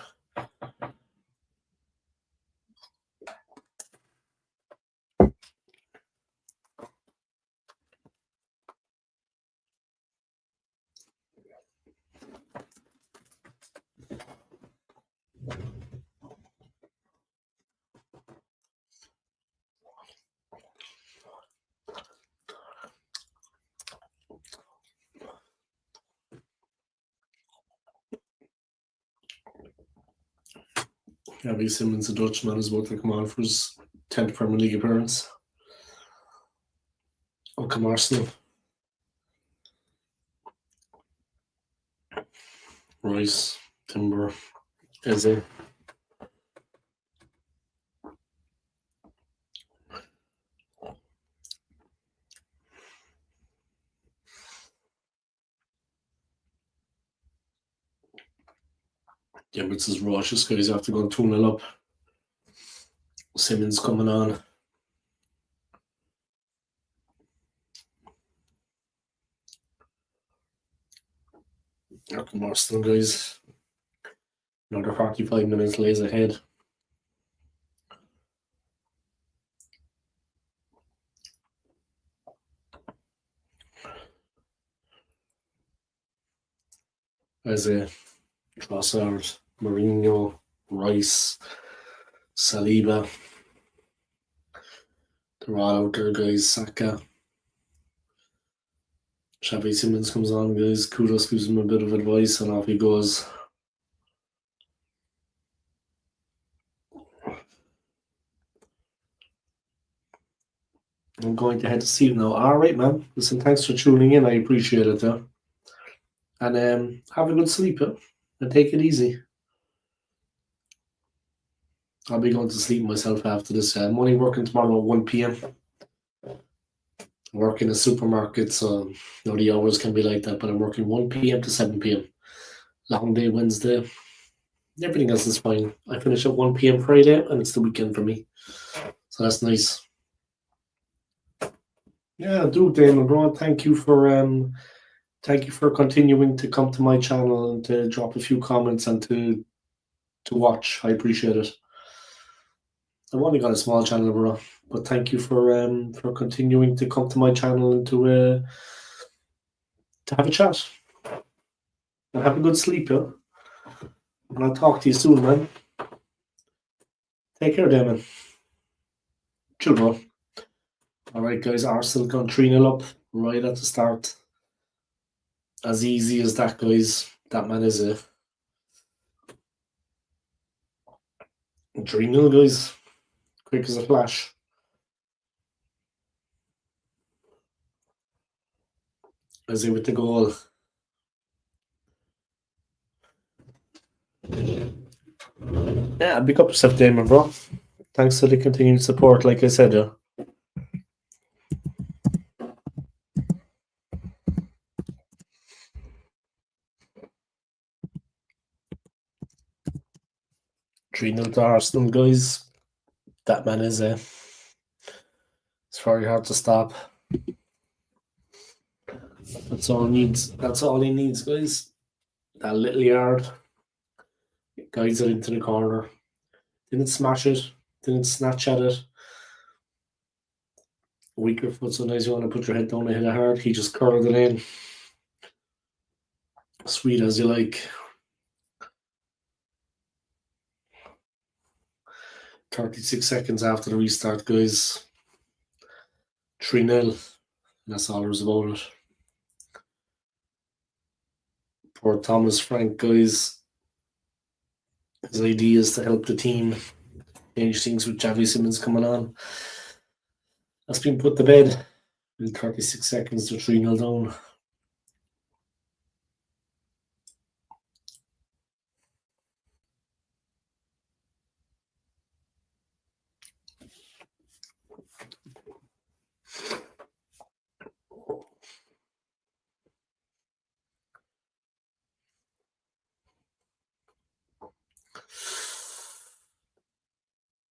Xavi Simmons, a Dutchman, is about to come on for his 10th Premier League appearance. Oh, come Arsenal. Rice, Timber, Eze. The Emirates is raucous, guys. After going 2-0 up. Simmons coming on. Here come Arsenal, guys. Another 45 minutes lays ahead. Eze, Trossard, Mourinho, Rice, Saliba. They're all out there, guys. Saka. Xavi Simmons comes on, guys. Kudos gives him a bit of advice, and off he goes. I'm going to head to sleep now. All right, man. Listen, thanks for tuning in. I appreciate it, yeah. And have a good sleep, yeah? And take it easy. I'll be going to sleep myself after this. I'm only working tomorrow at 1 p.m. I work in a supermarket, so the hours can be like that, but I'm working 1 p.m. to 7 p.m. Long day Wednesday. Everything else is fine. I finish at 1 p.m. Friday, and it's the weekend for me. So that's nice. Yeah, do Damon, bro. Thank you for continuing to come to my channel and to drop a few comments and to watch. I appreciate it. I've only got a small channel, bro, but thank you for continuing to come to my channel and to have a chat. And have a good sleep, yeah? And I'll talk to you soon, man. Take care, Damon. Chill, bro. All right, guys. Arsenal gone 3-0 up right at the start. As easy as that, guys. That man is a 3-0, guys. Quick as a flash. As with the goal. Yeah, big up yourself, Damon, bro. Thanks for the continued support, like I said, yeah. Three 0 to Arsenal, guys. That man is it's very hard to stop. That's all he needs. That's all he needs, guys. That little yard. Guides it into the corner. Didn't smash it. Didn't snatch at it. Weaker foot, sometimes you want to put your head down and hit it hard. He just curled it in. Sweet as you like. 36 seconds after the restart, guys. 3-0. That's all there's about it. Poor Thomas Frank, guys. His idea is to help the team change things with Xavi Simmons coming on. That's been put to bed. In 36 seconds to 3-0 down.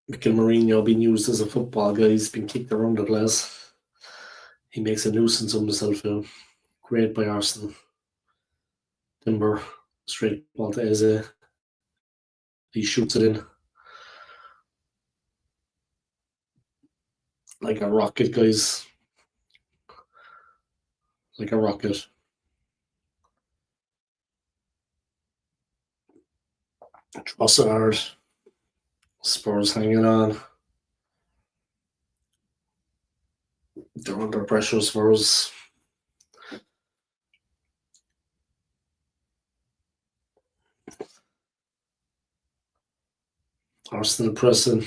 Mikel Mourinho being used as a football guy. He's been kicked around the place. He makes a nuisance of himself now. Great by Arsenal. Timber, straight ball to Eze. He shoots it in. Like a rocket, guys. Like a rocket. Trossard. Spurs hanging on. They're under pressure, Spurs. Arsenal pressing.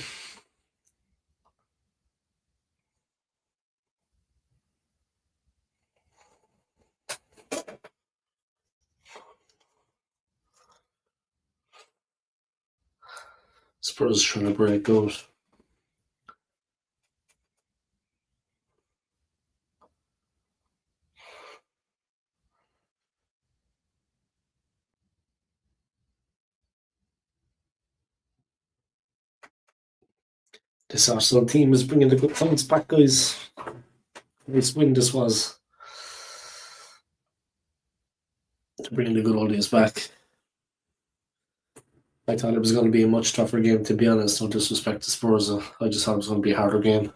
Spurs trying to break out. This Arsenal team is bringing the good points back, guys. Nice win this was. They're bringing the good old days back. I thought it was going to be a much tougher game, to be honest. No disrespect to Spurs. I just thought it was going to be a harder game.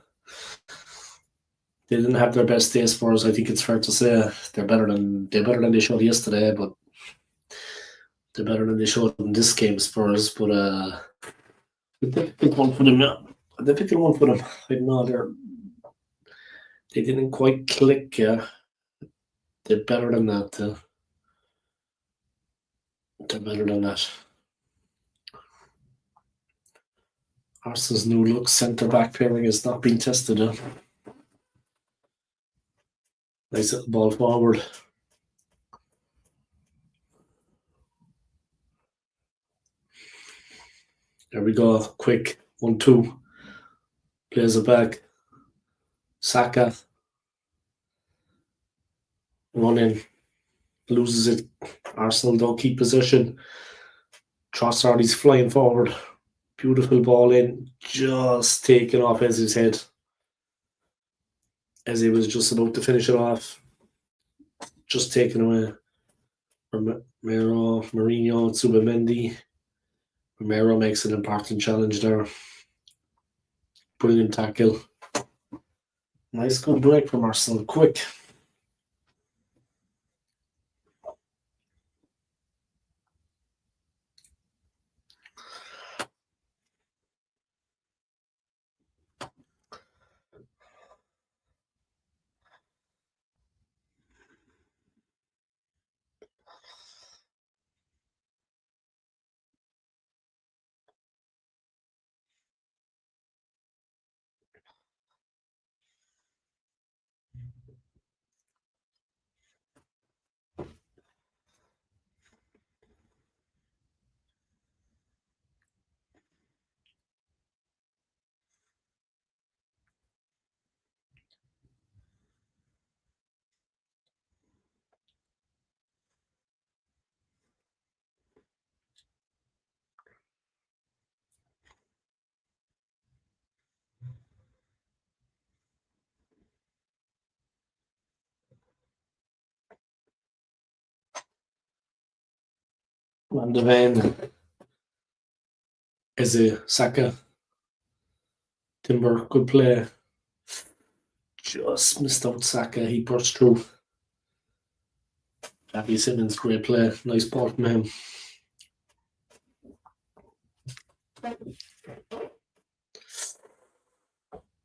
They didn't have their best day, Spurs. I think it's fair to say they're better than they showed yesterday, but they're better than they showed in this game, Spurs. But a difficult one for them. A difficult one for them. I don't know. They didn't quite click. Yeah, they're better than that. They're better than that. Arsenal's new look centre back pairing has not been tested. Nice little ball forward. There we go. Quick 1-2. Plays it back. Saka. Running. Loses it. Arsenal don't keep possession. Trossard is flying forward. Beautiful ball in. Just taken off Eze's head. Eze was just about to finish it off. Just taken away. Mourinho, Zubimendi. Romero makes an important challenge there. Brilliant tackle. Nice good break from Arsenal. Quick. Van de Ven. Eze, Saka. Timber, good play. Just missed out Saka. He burst through. Abby Simmons, great play. Nice ball from him.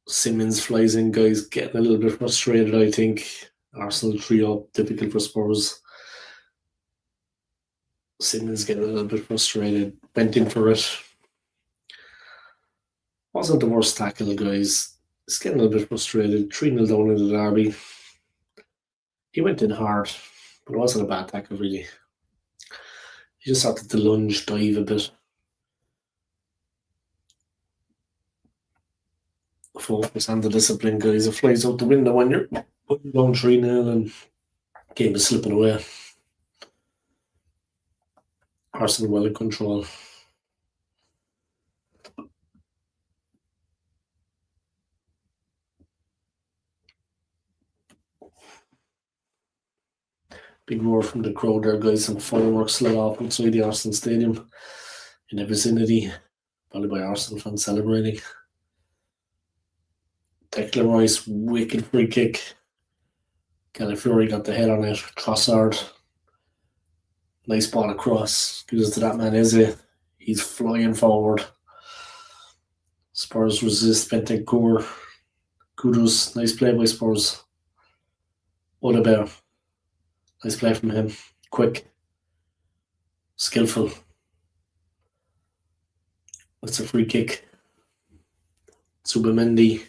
Simmons flies in, guys, getting a little bit frustrated, I think. Arsenal 3-up, difficult for Spurs. Simmons getting a little bit frustrated, went in for it. Wasn't the worst tackle, guys. He's getting a little bit frustrated. 3-0 down in the derby. He went in hard, but it wasn't a bad tackle, really. He just started to lunge, dive a bit. Focus on the discipline, guys. It flies out the window when you're putting down 3-0 and game is slipping away. Arsenal well in control. Big roar from the crowd there, guys. Some fireworks let off outside the Arsenal Stadium in the vicinity, followed by Arsenal fans celebrating. Declan Rice, wicked free kick. Calafiori got the head on it. Trossard, nice ball across. Gives it to that man Eze. He's flying forward. Spurs resist Bentancur. Kudus, nice play by Spurs. Odegaard, nice play from him. Quick, skillful. That's a free kick. Subamendi.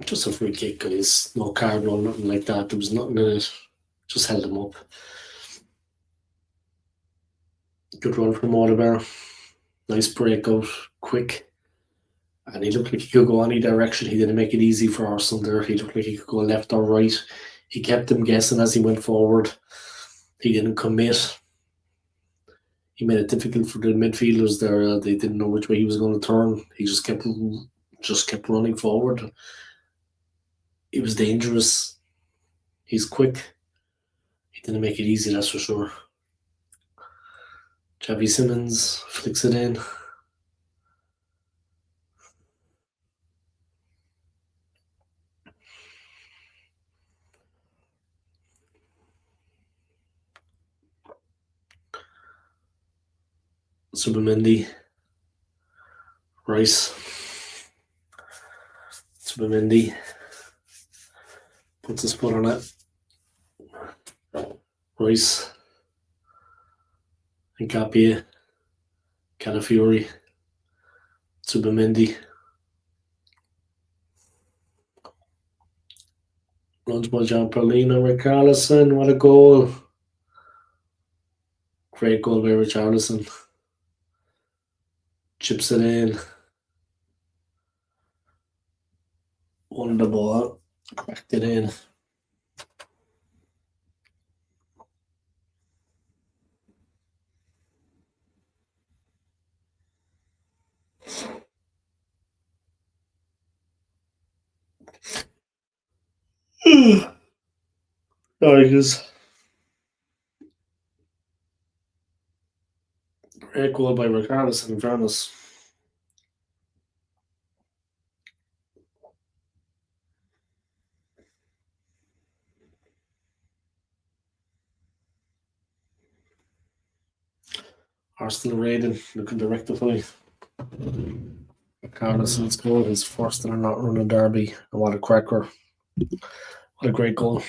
Just a free kick, guys. No card, no nothing like that. There was nothing in it. Just held him up. Good run from Odegaard. Nice breakout. Quick. And he looked like he could go any direction. He didn't make it easy for Arsenal there. He looked like he could go left or right. He kept them guessing as he went forward. He didn't commit. He made it difficult for the midfielders there. They didn't know which way he was going to turn. He just kept running forward. It was dangerous. He's quick. He didn't make it easy, that's for sure. Xavi Simons flicks it in. Subamendi. Rice. Subamendi. Puts his foot on it. Rice. Nkapie. Calafiori. Subamendi. Runs by John Paulino. Richarlison. What a goal. Great goal by Richarlison. Chips it in. Won the ball. Cracked it in. Sorry, guys. Great goal by Richarlison, in fairness. Arsenal raiding, looking to rectify. Richarlison scored his first in a not running derby. And what a cracker. What a great goal.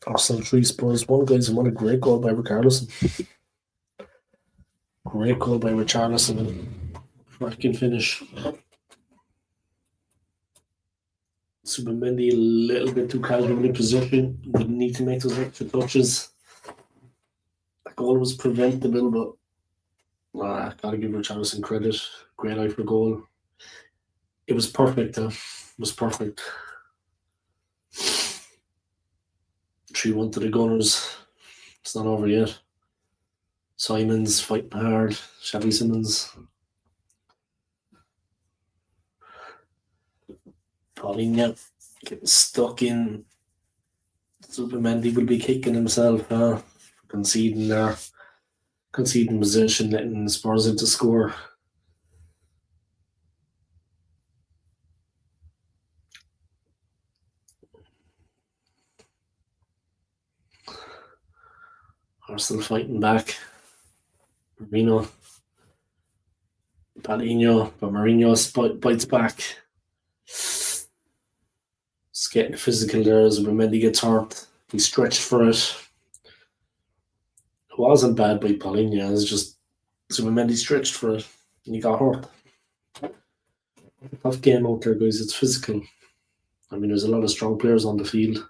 Arsenal 3, Spurs 1, guys, and what a great goal by Richarlison. Great goal by Richarlison. Cracking finish. Subamendi a little bit too casual in position. Didn't need to make those extra touches. That goal was preventable, but gotta give Richarlison credit. Great eye for goal. It was perfect, though. It was perfect. 3-1 to the Gunners. It's not over yet. Simons fighting hard. Xavi Simons. Paulinho getting stuck in. Subamendi will be kicking himself conceding there. Conceding position, letting Spurs into score. Arsenal fighting back. Marino. Paulinho, but Mourinho bites back. It's getting physical there as Mendy gets hurt. He stretched for it. It wasn't bad by Paulinho. It's just Mendy stretched for it and he got hurt. Tough game out there, guys. It's physical. I mean, there's a lot of strong players on the field.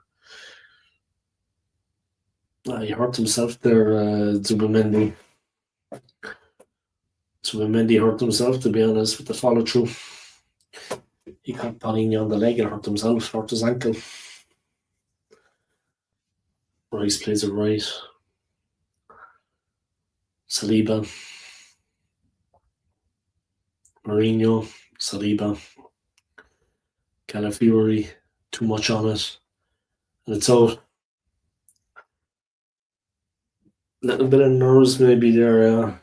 He hurt himself there, Zubimendi. Zubimendi hurt himself, to be honest, with the follow through. He got Paulinho on the leg and hurt himself, hurt his ankle. Rice plays it right. Saliba. Mourinho. Saliba. Calafiori. Too much on it. And it's out. Little bit of nerves maybe there.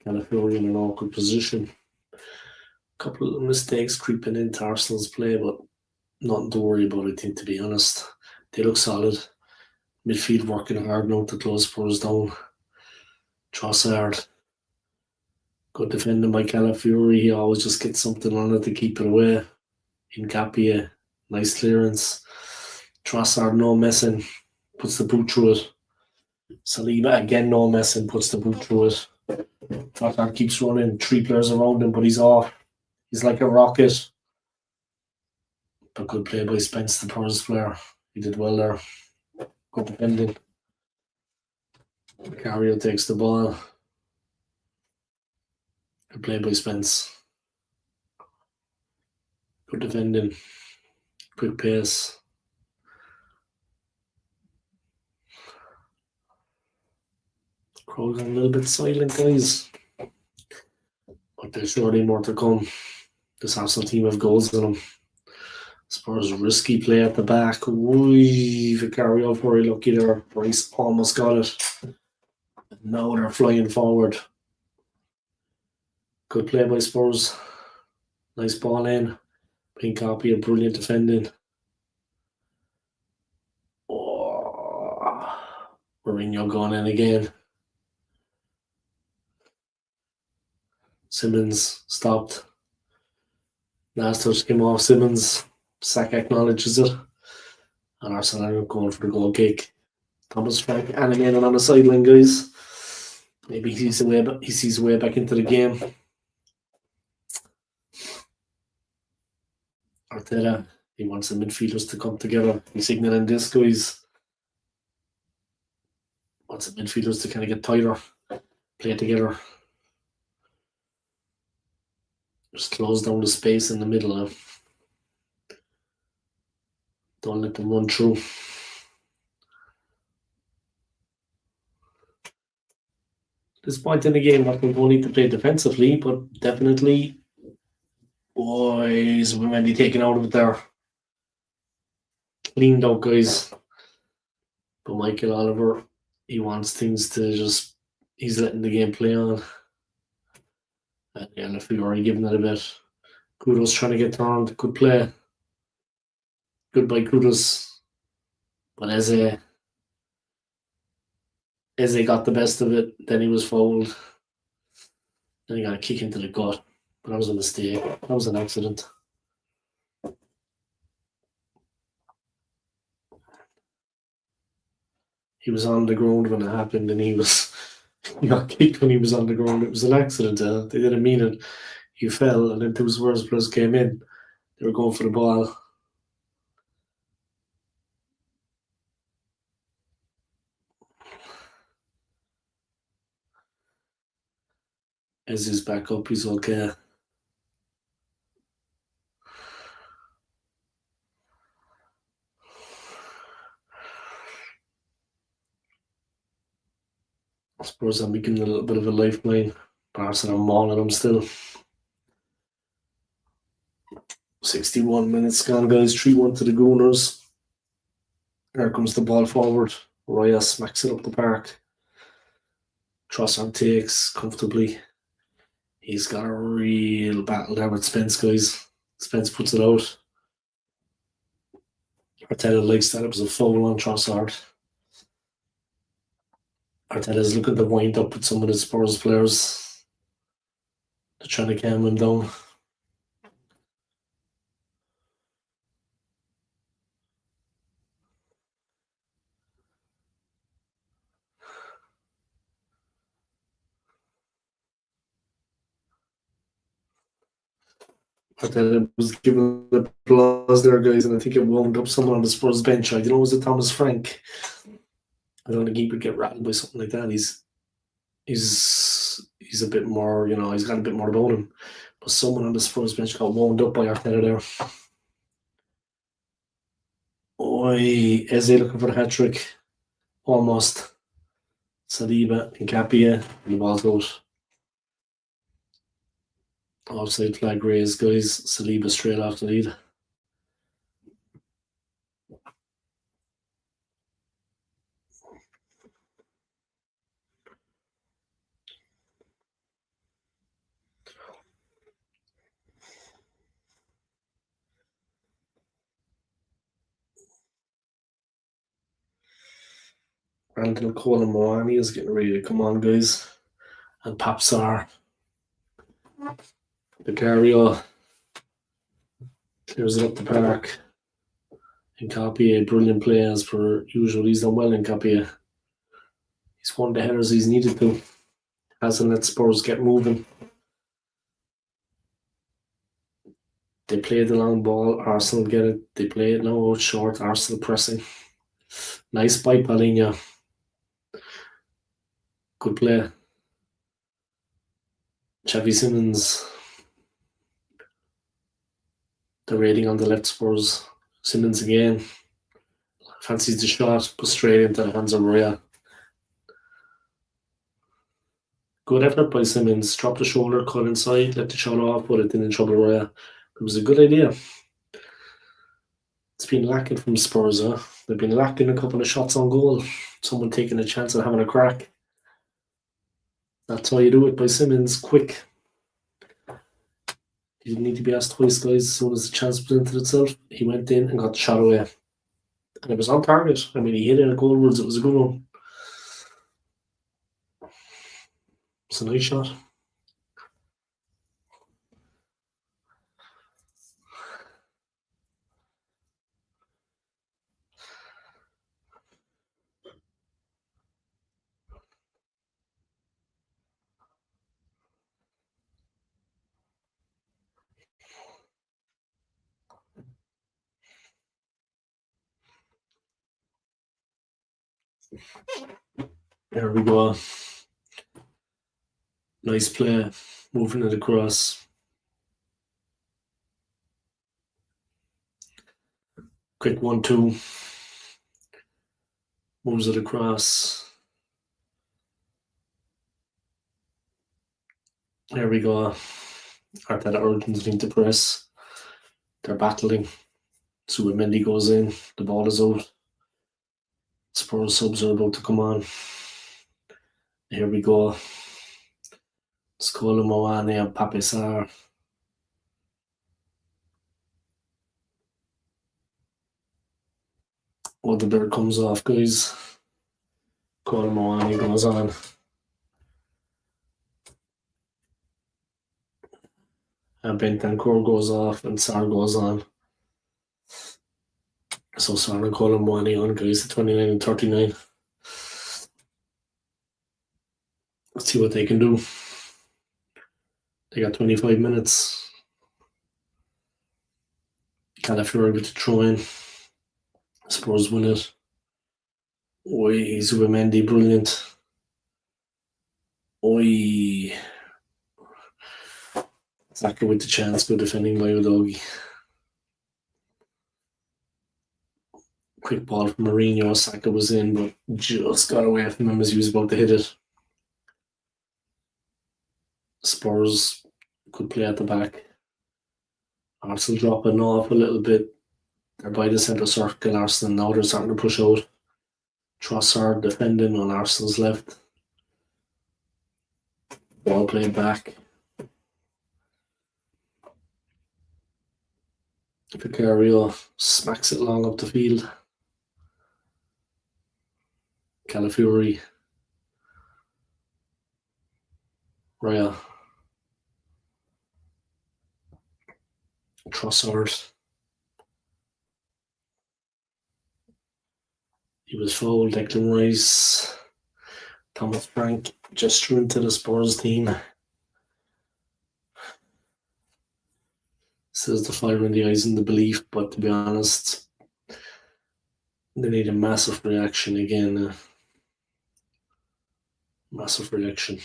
Calafiori in an awkward position. Couple of mistakes creeping into Arsenal's play, but nothing to worry about, I think, to be honest. They look solid. Midfield working hard now to close Spurs down. Trossard. Good defending by Calafiori. He always just gets something on it to keep it away. Nkapia. Nice clearance. Trossard, no messing. Puts the boot through it. Saliba, again, no messing. Puts the boot through it. Trossard keeps running. 3 players around him, but he's off. He's like a rocket. But good play by Spence, the Spurs player. He did well there. Good defending. Cario takes the ball. Good play by Spence. Good defending. Quick pace. Crowd's a little bit silent, guys. But there's surely more to come. This Arsenal team have goals in them. Spurs risky play at the back. Vicario very lucky there. Bryce almost got it. Now they're flying forward. Good play by Spurs. Nice ball in. Pink copy of brilliant defending. Oh, Mourinho going in again. Simmons stopped. Last touch came off Simmons. Saka acknowledges it. And Arsenal are going for the goal kick. Thomas Frank animating on the sideline, guys. Maybe he sees a way back into the game. Arteta, he wants the midfielders to come together. He's signaling this, guys. Wants the midfielders to kind of get tighter, play together. Just close down the space in the middle now. Don't let them run through. This point in the game, not going to need to play defensively, but definitely, boys, we might be taken out of it there. Cleaned out, guys. But Michael Oliver, he wants things to just, he's letting the game play on. And if we were giving it a bit, Kudos trying to get turned, good play. Good by Kudos. But Eze got the best of it, then he was fouled. Then he got a kick into the gut. But that was a mistake. That was an accident. He was on the ground when it happened, and he got kicked when he was on the ground. It was an accident. They didn't mean it. He fell, and then two Spurs players came in. They were going for the ball. As he's back up, he's okay. I suppose I'm making a little bit of a lifeline. Barca are mauling them still. 61 minutes gone, guys. 3-1 to the Gooners. Here comes the ball forward. Raya smacks it up the park. Trossard takes comfortably. He's got a real battle there with Spence, guys. Spence puts it out. Arteta likes that. It was a foul on Trossard. Arteta's looking to wind up with some of the Spurs players. They're trying to calm him down. But then it was given applause there, guys, and I think it wound up someone on the Spurs bench. I don't know, was it Thomas Frank? I don't think he would get rattled by something like that. He's a bit more, he's got a bit more about him. But someone on the Spurs bench got wound up by Arteta there. Oi, Eze looking for the hat trick. Almost. Saliba and Capia, and the ball's out. Offside flag raised, guys. Saliba straight off the lead. Brandon Cole and Moani is getting ready to come on, guys. And Papsar. Vicario clears it up the park. And Capia, brilliant play as per usual. He's done well in Capia. He's won the headers he's needed to. Hasn't let Spurs get moving. They play the long ball. Arsenal get it. They play it now out short. Arsenal pressing. Nice by Palinha. Good play. Xavi Simons. The rating on the left Spurs. Simons again. Fancies the shot. Put straight into the hands of Raya. Good effort by Simons. Drop the shoulder, cut inside, let the shot off, but it didn't trouble Raya. It was a good idea. It's been lacking from Spurs, huh? They've been lacking a couple of shots on goal. Someone taking a chance of having a crack. That's how you do it by Simons, quick. He didn't need to be asked twice, guys. As soon as the chance presented itself, he went in and got the shot away. And it was on target. I mean, he hit it at goalwards. It was a good one. It's a nice shot. There we go. Nice play. Moving it across. Quick 1-2. Moves it across. There we go. Arteta urgently to press. They're battling. Zubimendi goes in. The ball is out. Spurs subs are about to come on. Here we go. Skool, Moani and Papesar. Oh, the bird comes off, guys. Skool, Moani goes on. And Bentancur goes off and Sar goes on. So Sar and Skool, Moani on, guys, at 29 and 39. Let's see what they can do. They got 25 minutes. Calafiori with the throw in. Spurs win it. Oi, Zubimendi, brilliant. Oi. Saka with the chance, good defending by Udogi. Quick ball from Mourinho. Saka was in, but just got away from him as he was about to hit it. Spurs could play at the back. Arsenal dropping off a little bit. They're by the centre circle. Arsenal now they're starting to push out. Trossard defending on Arsenal's left. Ball played back. Vicario smacks it long up the field. Calafiori. Raya. Trossard. He was fouled. Declan Rice. Thomas Frank gesturing to the Spurs team. Says the fire in the eyes and the belief, but to be honest, they need a massive reaction again. Massive reaction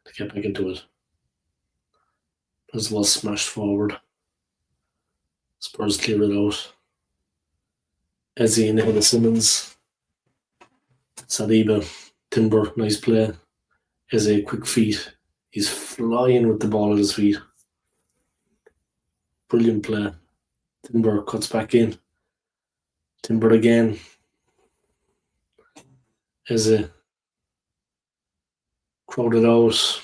to get back into it. As well smashed forward. Spurs clear it out. Ezzy in ahead of Simmons. Saliba, Timber, nice play. Ezzy, quick feet. He's flying with the ball at his feet. Brilliant play. Timber cuts back in. Timber again. Ezzy. Crowded out.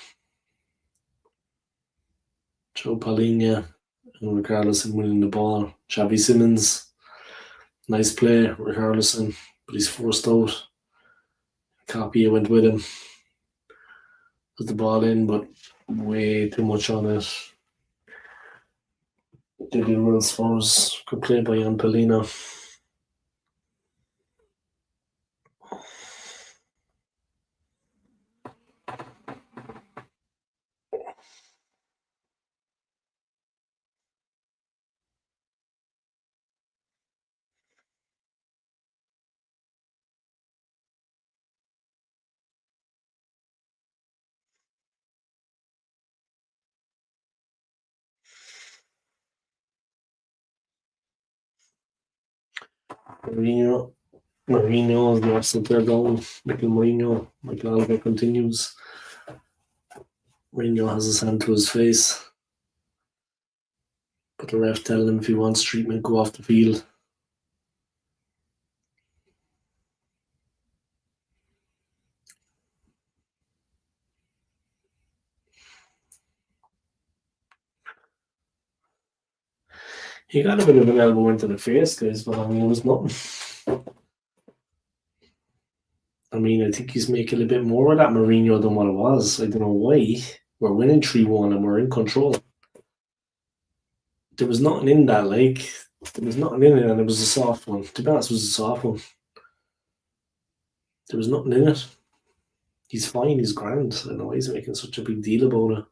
Joe Palhinha and Richarlison winning the ball. Xavi Simmons. Nice play, Richarlison, but he's forced out. Capia went with him. Put the ball in, but way too much on it. Did the rules for us. Good play by Jan Palhinha. Mourinho is the Arsenal player down. Michael Alba continues. Mourinho has his hand to his face. But the ref telling him if he wants treatment, go off the field. He got a bit of an elbow into the face, guys, but I mean, it was nothing. I mean, I think he's making a bit more of that Mourinho than what it was. I don't know why. We're winning 3-1 and we're in control. There was nothing in that, like, there was nothing in it, and it was a soft one. To be honest, it was a soft one. There was nothing in it. He's fine, he's grand. I don't know why he's making such a big deal about it.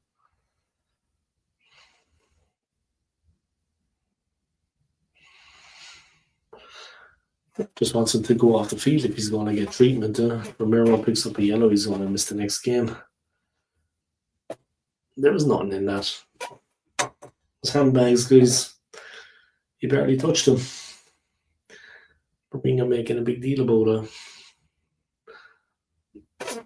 Just wants him to go off the field if he's going to get treatment. Romero picks up a yellow, he's going to miss the next game. There was nothing in that. His handbags, guys. He barely touched them. Mourinho making a big deal about it.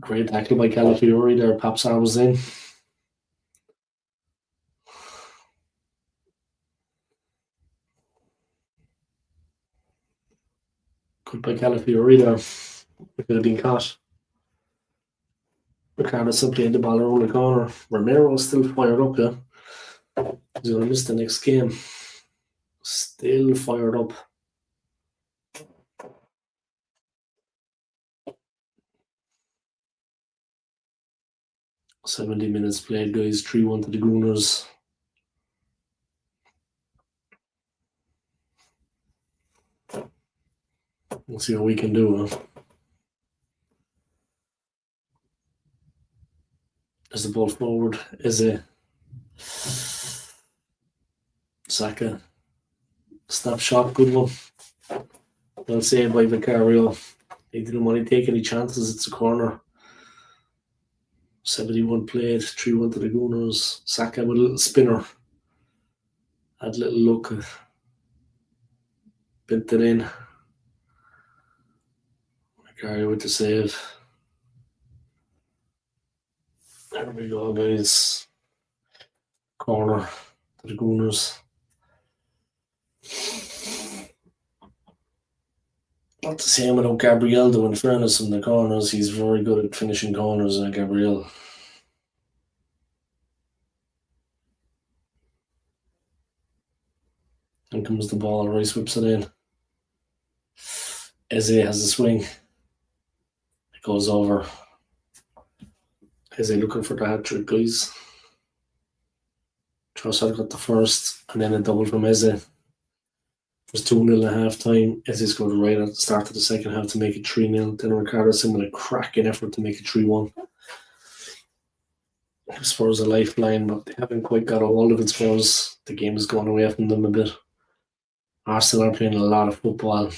Great tackle by Calafiori there. Papsar was in. Good by Calafiori there. It could have been caught. Ricardo simply had the ball around the corner. Romero still fired up, yeah. He's going to miss the next game. Still fired up. "70 minutes played, guys. 3-1 to the Gooners." We'll see what we can do. There's the ball forward. Is it Saka? Snapshot, good one. Well saved by Vicario. He didn't want to take any chances. It's a corner. 71 played, 3-1 to the Gooners. Saka with a little spinner. Had a little look. Bent it in. Vicario with the save. There we go, guys. Corner to the Gooners. Not the same without Gabriel, though, in fairness, in the corners. He's very good at finishing corners, Gabriel. And comes the ball, Rice whips it in. Eze has a swing. It goes over. Eze looking for the hat-trick, guys. Trossard got the first, and then a double from Eze. It was 2-0 at half time. Eze scored right at the start of the second half to make it 3-0. Then Ricardo with a cracking effort to make it 3-1. Spurs a lifeline, but they haven't quite got a hold of it. Spurs, the game is going away from them a bit. Arsenal are playing a lot of football.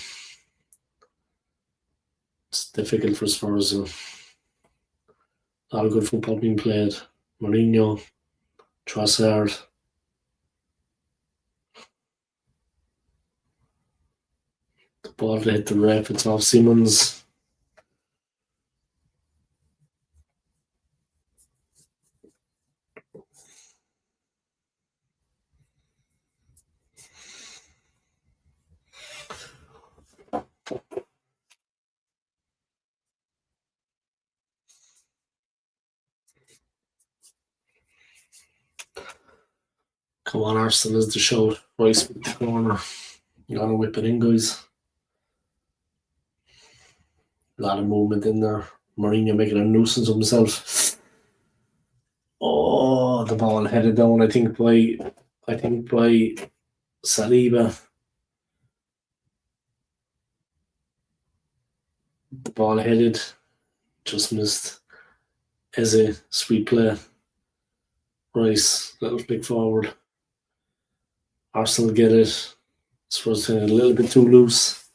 It's difficult for Spurs. A lot of good football being played. Mourinho, Trossard. The ball to hit the ref. It's off Simmons. Come on, Arsenal is the show. Rice with the corner. You gotta whip it in, guys. A lot of movement in there. Mourinho making a nuisance of himself. Oh, the ball headed down. I think by Saliba. The ball headed, just missed. Eze, sweet play. Rice, little flick forward. Arsenal get it. Spurs a little bit too loose.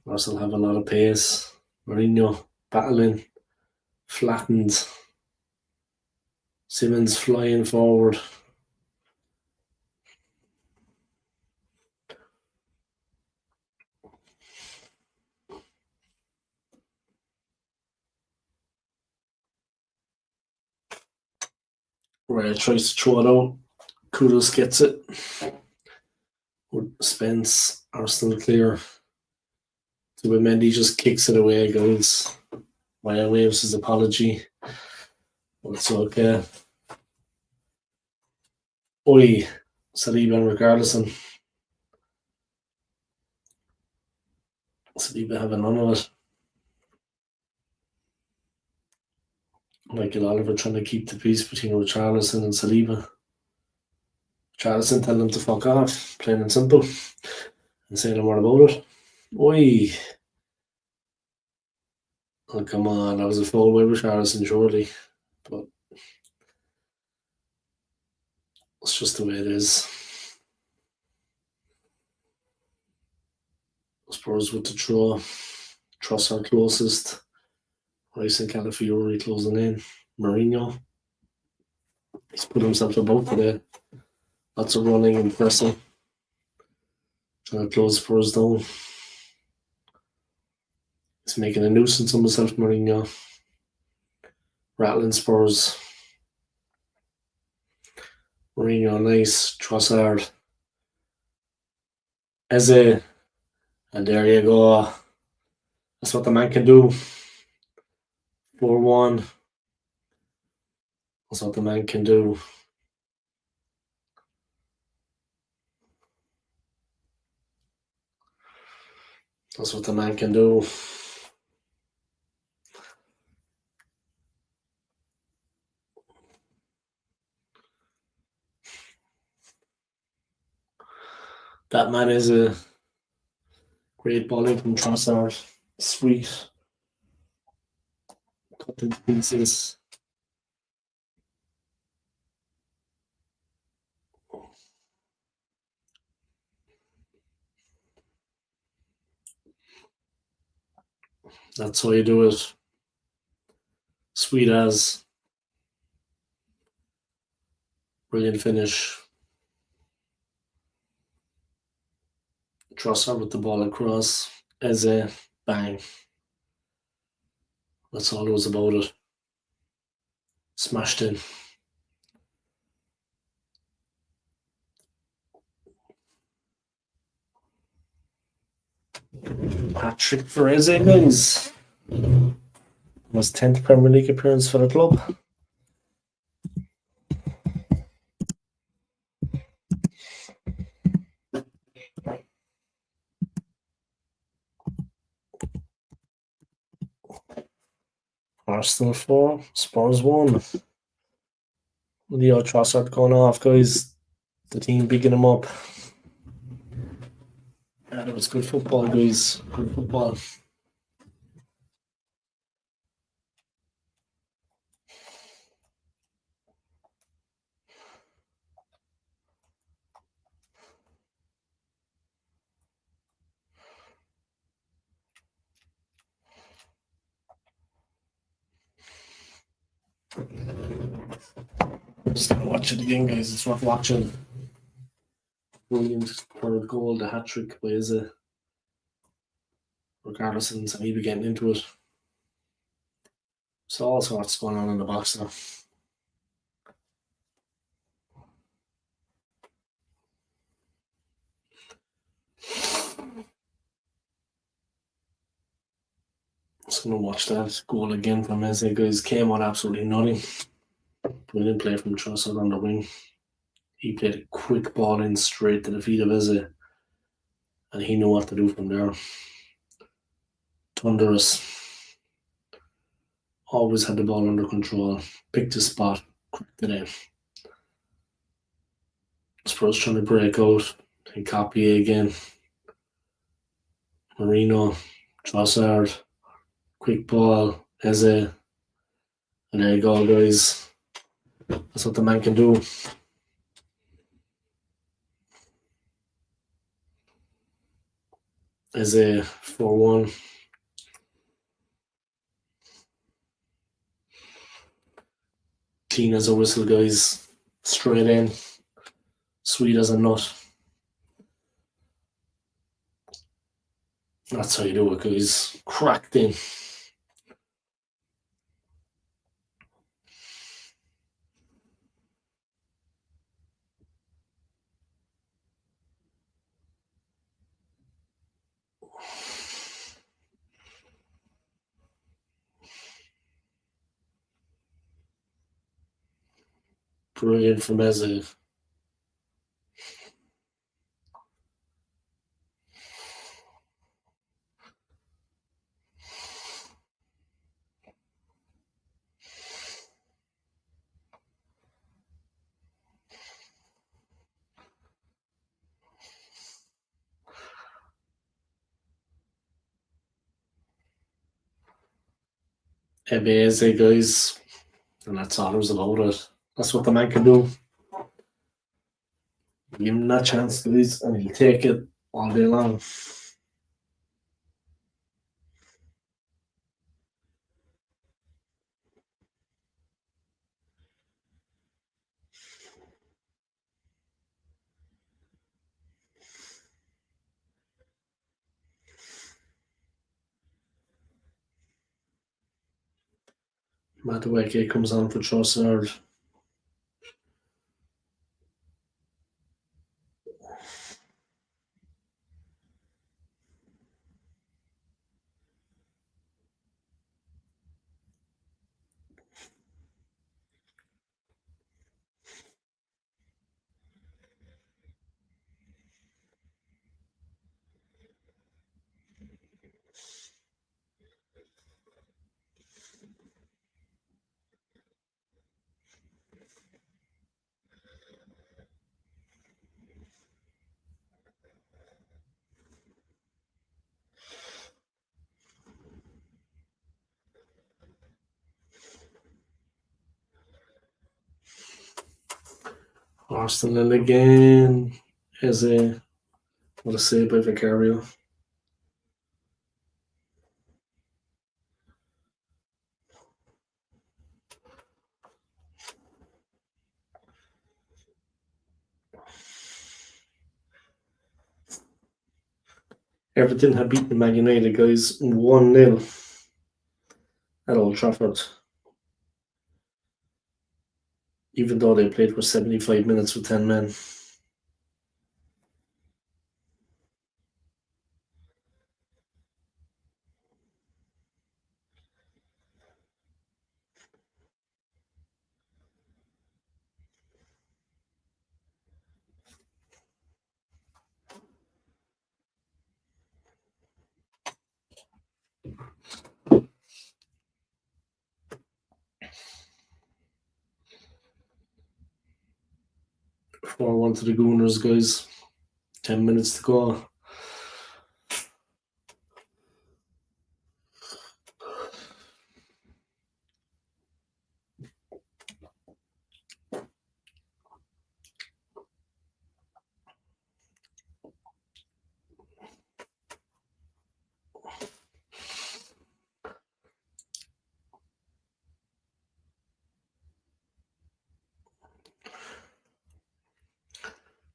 Arsenal have a lot of pace. Mourinho battling, flattened. Simmons flying forward. Right, tries to throw it out. Kudus gets it. Spence, Arsenal clear. Mendy just kicks it away, guys. Maya waves his apology. But it's okay. Oi, Saliba and Richarlison. Saliba having none of it. Michael Oliver trying to keep the peace between Richarlison and Saliba. Richarlison telling him to fuck off, plain and simple, and saying no more about it. Oi. Oh, come on, that was a foul by Richarlison, surely. But it's just the way it is. Spurs with the throw. Trossard closest. Rice and Calafiori closing in. Mourinho. He's put himself about today. Lots of running and pressing. Trying to close Spurs down. He's making a nuisance of himself, Mourinho. Rattling Spurs. Mourinho, nice. Trossard. Eze. And there you go. That's what the man can do. 4-1. That's what the man can do. That's what the man can do. That man is a great bowling from Trossard. Sweet. Cut into pieces. That's how you do it. Sweet as. Brilliant finish. Trossard with the ball across. Eze, bang. That's all it was about it. Smashed in. Hat-trick for Eze, guys. Was 10th Premier League appearance for the club. Arsenal 4, Spurs 1. Leo Trossard going off, guys. The team bigging him up. Yeah, that was good football, guys. Good football. Just gonna watch it again, guys. It's worth watching. Brilliant third goal, the hat trick by Izzy. Regardless, and he be getting into it. So all sorts going on in the box now. Just gonna watch that goal again from Izzy, guys. Came on absolutely nothing. Brilliant play from Trussell on the wing. He played a quick ball in straight to the feet of Izzy, and he knew what to do from there. Thunderous. Always had the ball under control. Picked his spot. Quick today. Spurs trying to break out. And copy again. Marino. Trossard. Quick ball. Eze. And there you go, guys. That's what the man can do. Eze 4-1. Clean as a whistle, guys. Straight in. Sweet as a nut. That's how you do it, guys. Cracked in. Brilliant from Eze. Eze, guys. And that's all there's about it. That's what the man can do. Give him that chance, guys, and he'll take it all day long. Madueke comes on for Trossard. Arsenal again. Eze. What a save by Vicario. Everton have beaten Man United, guys, 1-0 at Old Trafford. Even though they played for 75 minutes with 10 men. Four-one to the Gooners, guys. 10 minutes to go.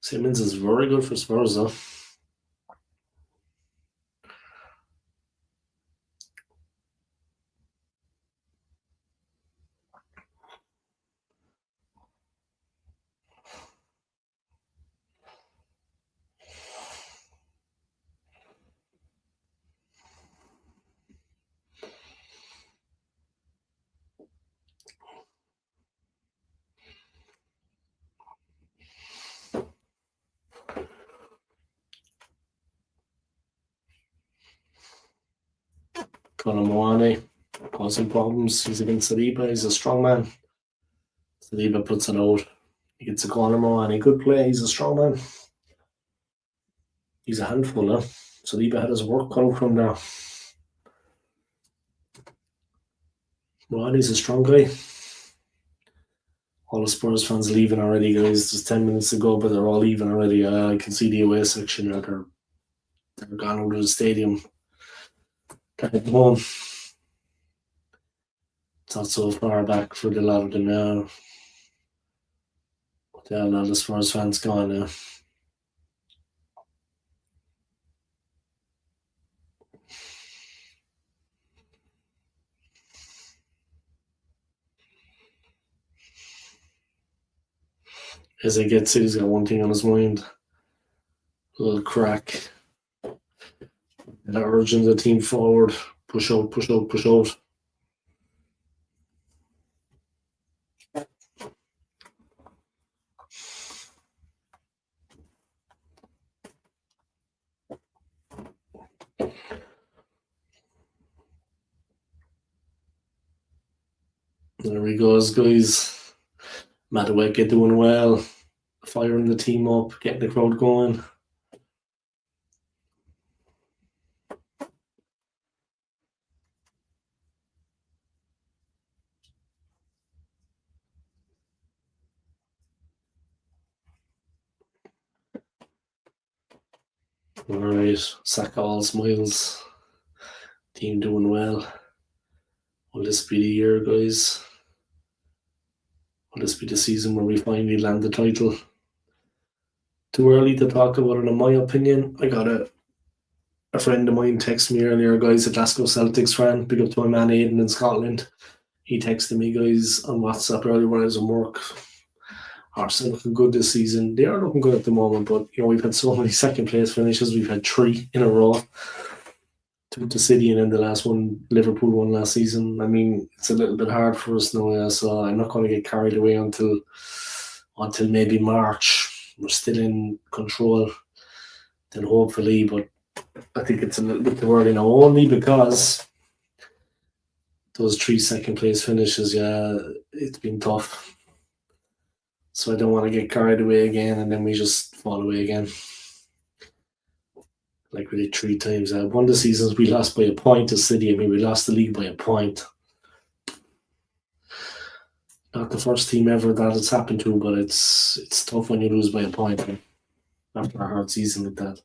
Simmons is very good for Spurs, though. Conor Moane causing problems. He's against Saliba. He's a strong man. Saliba puts it out. He gets a corner Moane. Good play. He's a strong man. He's a handful now. Saliba had his work cut out from there. Moane's a strong guy. All the Spurs fans leaving already, guys. Just 10 minutes to go, but they're all leaving already. I can see the away section. They're gone out of the stadium. They're heading home. It's not so far back for a lot of them now. But yeah, a lot of the Spurs fans gone now. As I get City's got one thing on his mind. A little crack. They're urging the team forward. Push out, push out, push out. There he goes, guys. Madueke doing well. Firing the team up, getting the crowd going. Alright, Saka all smiles. Team doing well. Will this be the year, guys? Will this be the season where we finally land the title? Too early to talk about it, in my opinion. I got a friend of mine text me earlier, guys, a Glasgow Celtics fan, big up to my man Aidan in Scotland. He texted me, guys, on WhatsApp earlier when I was in work. Arsenal looking good this season. They are looking good at the moment, but we've had so many second place finishes. We've had 3 in a row. Took the City and then the last one, Liverpool won last season. I mean, it's a little bit hard for us now, yeah, so I'm not going to get carried away until maybe March. We're still in control, then hopefully, but I think it's a little bit too early now, only because those 3 second place finishes, yeah, it's been tough. So I don't want to get carried away again and then we just fall away again. Like we did 3 times. One of the seasons we lost by a point to City. I mean, we lost the league by a point. Not the first team ever that it's happened to, but it's tough when you lose by a point after a hard season like that.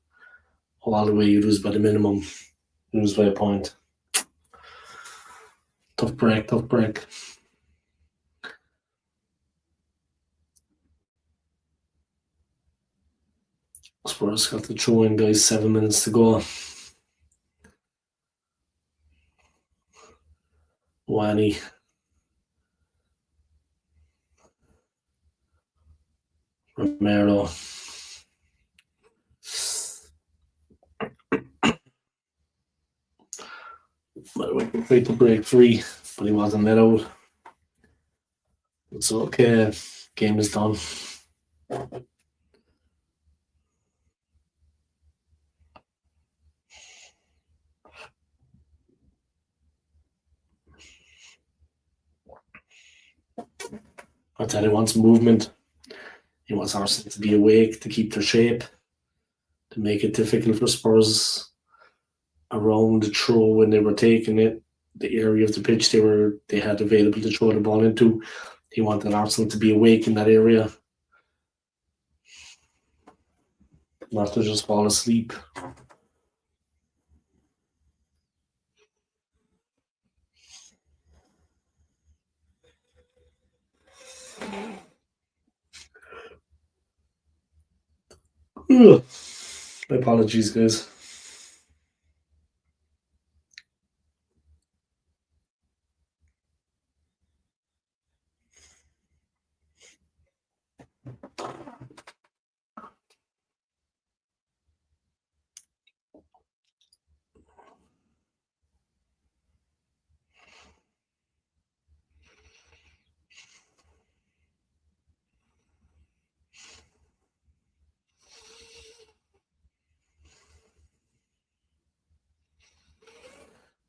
All the way you lose by the minimum, you lose by a point. Tough break, tough break. Spurs got the throw in, guys. 7 minutes to go. Wani. Romero. We tried to break free, but he wasn't let out. It's okay. Game is done. I tell you, he wants movement. He wants Arsenal to be awake, to keep their shape, to make it difficult for Spurs around the throw when they were taking it, the area of the pitch they had available to throw the ball into. He wanted Arsenal to be awake in that area, not to just fall asleep. My apologies, guys.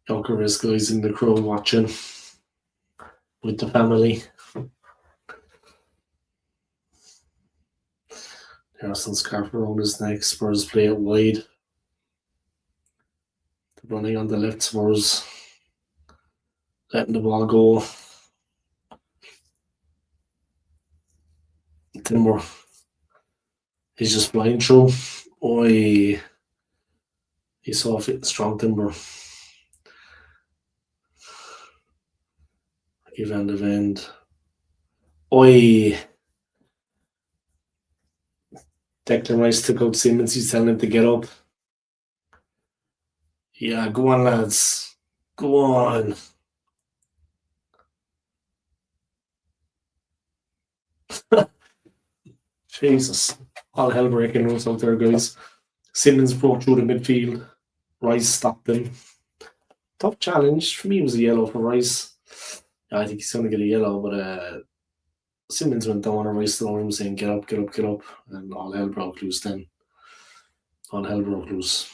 Joker is guys in the crowd watching with the family. Harrison scarf around his neck. Spurs play it wide. Running on the left, Spurs letting the ball go. Timber. He's just flying through. Oi. He saw fit strong Timber. Van de Vend. Oi. Declan Rice took out Simmons. He's telling him to get up. Yeah, go on, lads. Go on. Jesus. All hell breaking loose out there, guys. Simmons broke through the midfield. Rice stopped him. Tough challenge. For me, it was a yellow for Rice. I think he's going to get a yellow, but Simmons went down and Rice on him saying, get up, get up, get up. And all hell broke loose then. All hell broke loose.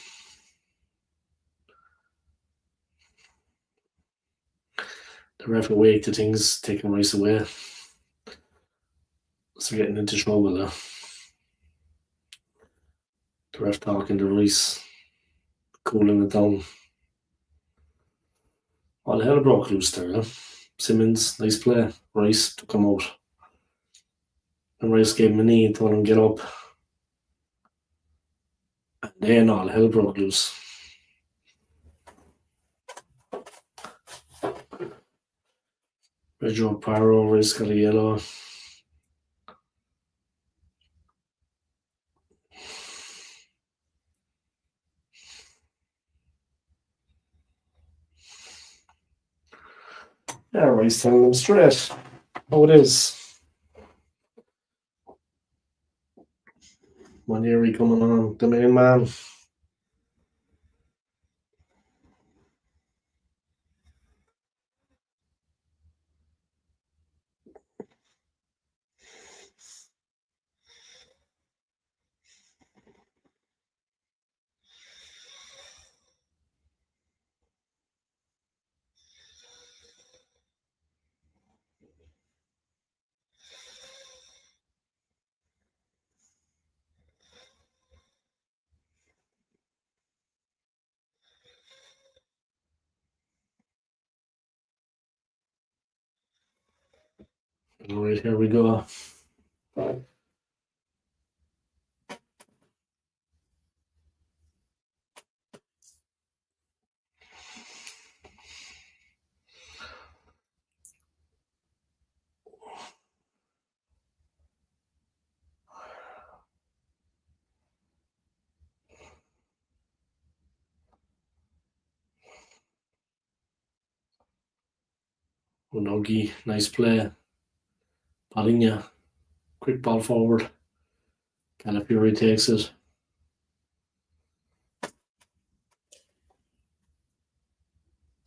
The ref awake to things, taking Rice away. So getting into trouble now. The ref talking to Rice, cooling it down. All hell broke loose there, huh? Simmons, nice play. Rice took him out. And Rice gave him a knee and told him get up. And then all hell broke loose. Pedro Paro, Rice got a yellow. Yeah, Rice telling him straight how it is. Manieri coming on, the main man. All right, here we go. Unogi, nice play. Palinha, quick ball forward. Calipari takes it.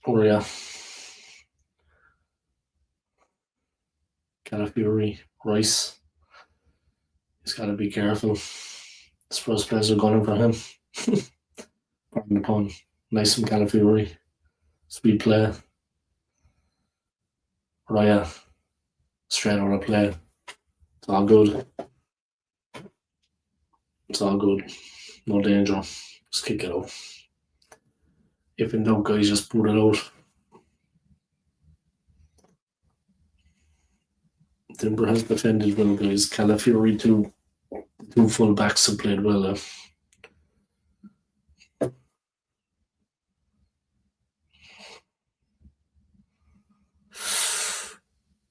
Oh yeah. Calipari, Rice. He's got to be careful. Spurs players are going for him. Pardon the pun. Nice from Calipari. Speed play. Raya. Straight out of play. It's all good. It's all good. No danger. Just kick it out. If in doubt, guys, just put it out. Timber has defended well, guys. Calafiori, two full backs have played well.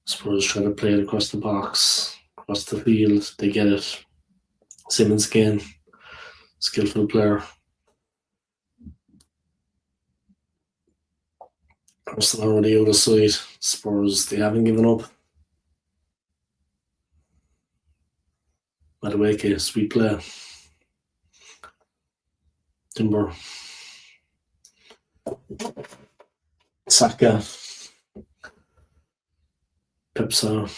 Spurs trying to play it across the box, across the field. They get it. Simmons again. skillful player. Arsenal already out of sight. Spurs, they haven't given up. Madueke, sweet play. Timber. Saka. Pepsa.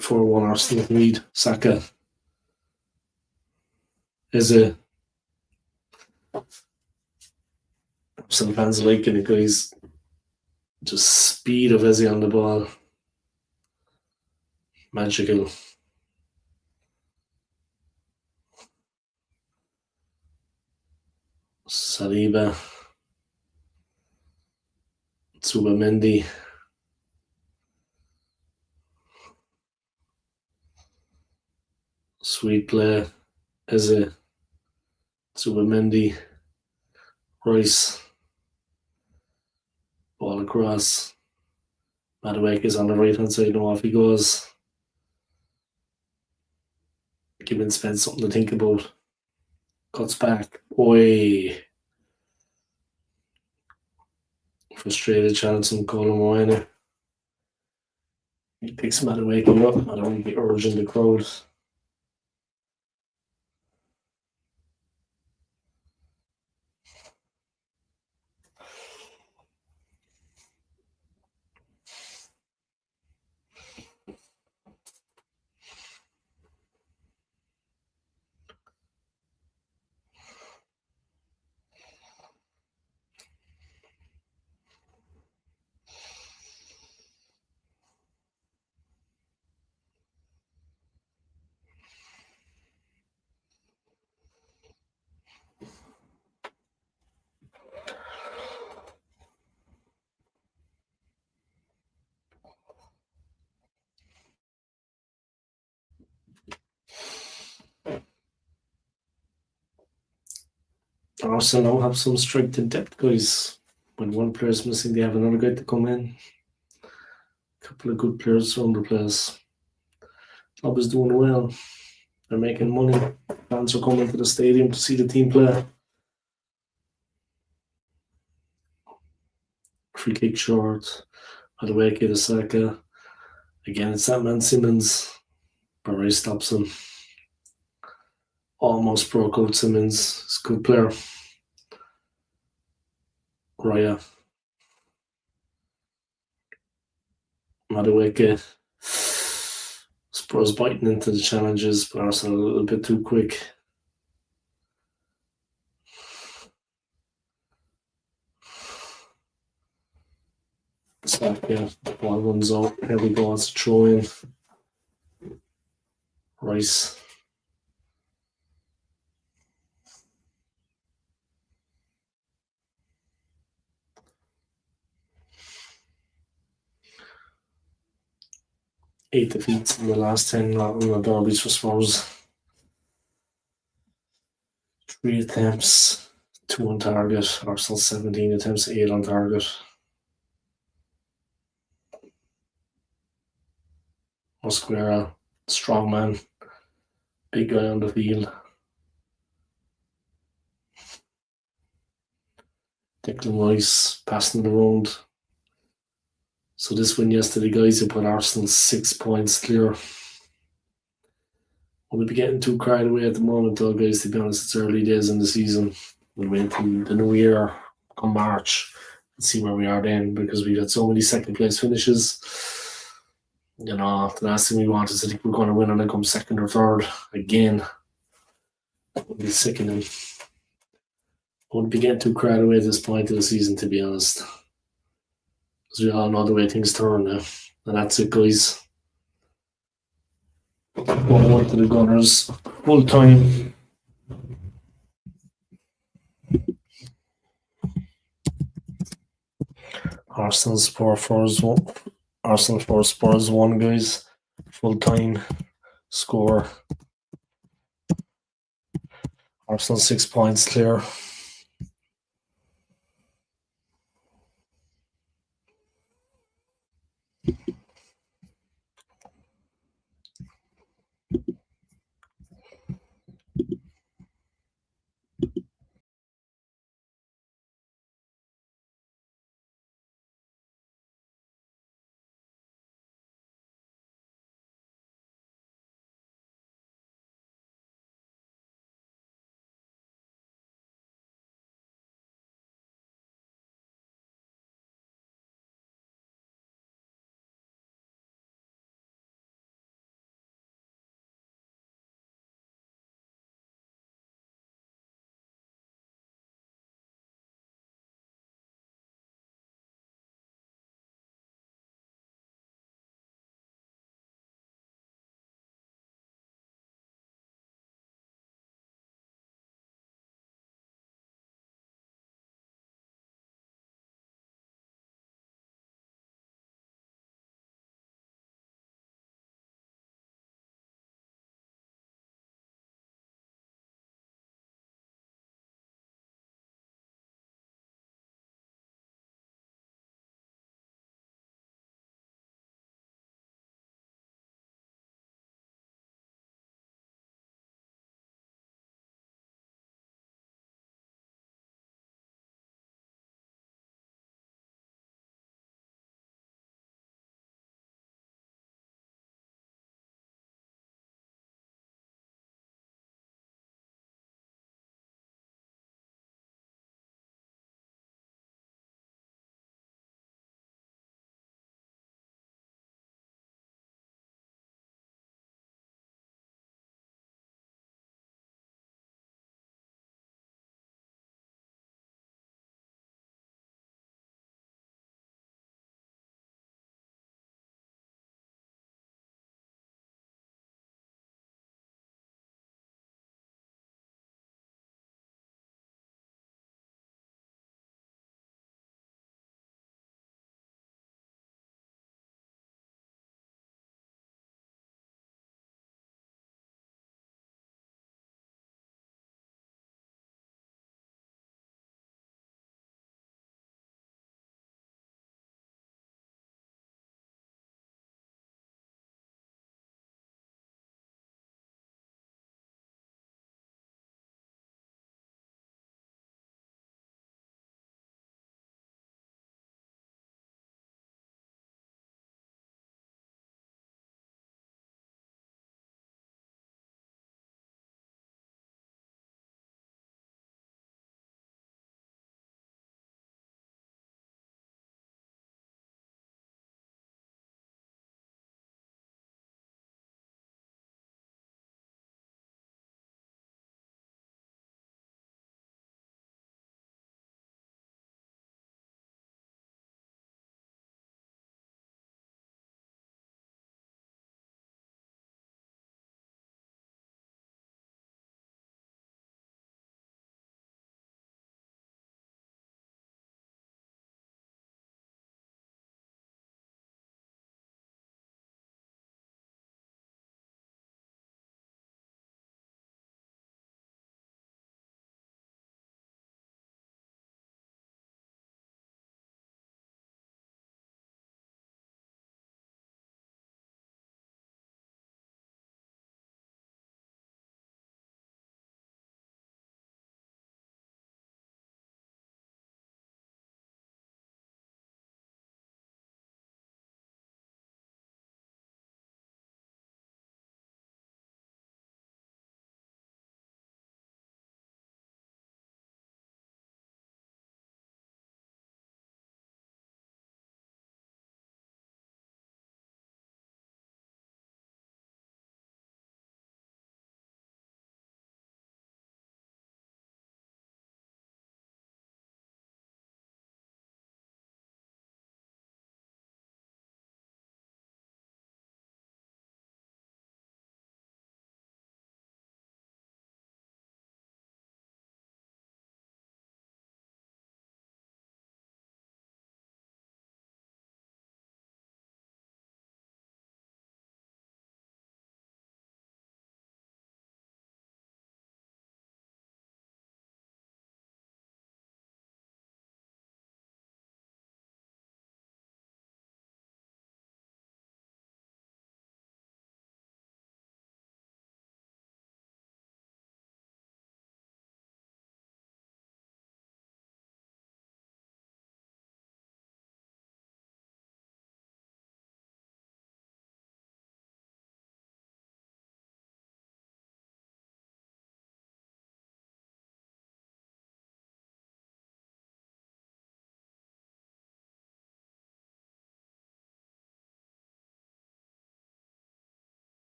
For 1 Arsenal lead. Saka. Is it? Some fans liking it, guys. Just speed of Eze on the ball. Magical. Saliba. Tsubamendi. Sweet play. Eze. Tsubamendi. Rice. Ball across. Madueke is on the right hand side. Now off he goes. Giving Spence something to think about. Cuts back. Oi. Frustrated Johnson calling Moana. He picks Madueke up. Madueke urging the crowd. Arsenal now have some strength and depth, guys. When one player's missing, they have another guy to come in. A couple of good players around the place. Club is doing well. They're making money. Fans are coming to the stadium to see the team play. Free kick short. Madueke to Saka. Again, it's that man Simmons. Barry stops him. Almost broke out Simmons. He's a good player. Raya. Madueke. Spurs biting into the challenges, but Arsenal a little bit too quick. Saka, ball runs out. Here we go, it's a throw in. Rice. Eight defeats in the last 10 Nottingham derbies for Spurs. 3 attempts, 2 on target. Arsenal 17 attempts, 8 on target. Mosquera, strong man, big guy on the field. Declan Rice passing it around. So this win yesterday, guys, it put Arsenal 6 points clear. We'll be getting too carried away at the moment, though, guys. To be honest, it's early days in the season. We'll wait till the new year, come March, and see where we are then, because we've had so many second place finishes. You know, the last thing we want is to think we're going to win and then come second or third again. We'll be sickening. Won't be getting too carried away at this point of the season, to be honest. Because we all know the way things turn now. And that's it, guys. Going on to the Gunners. Full time. Arsenal 4 Spurs 1, guys. Full time. Score. Arsenal 6 points clear.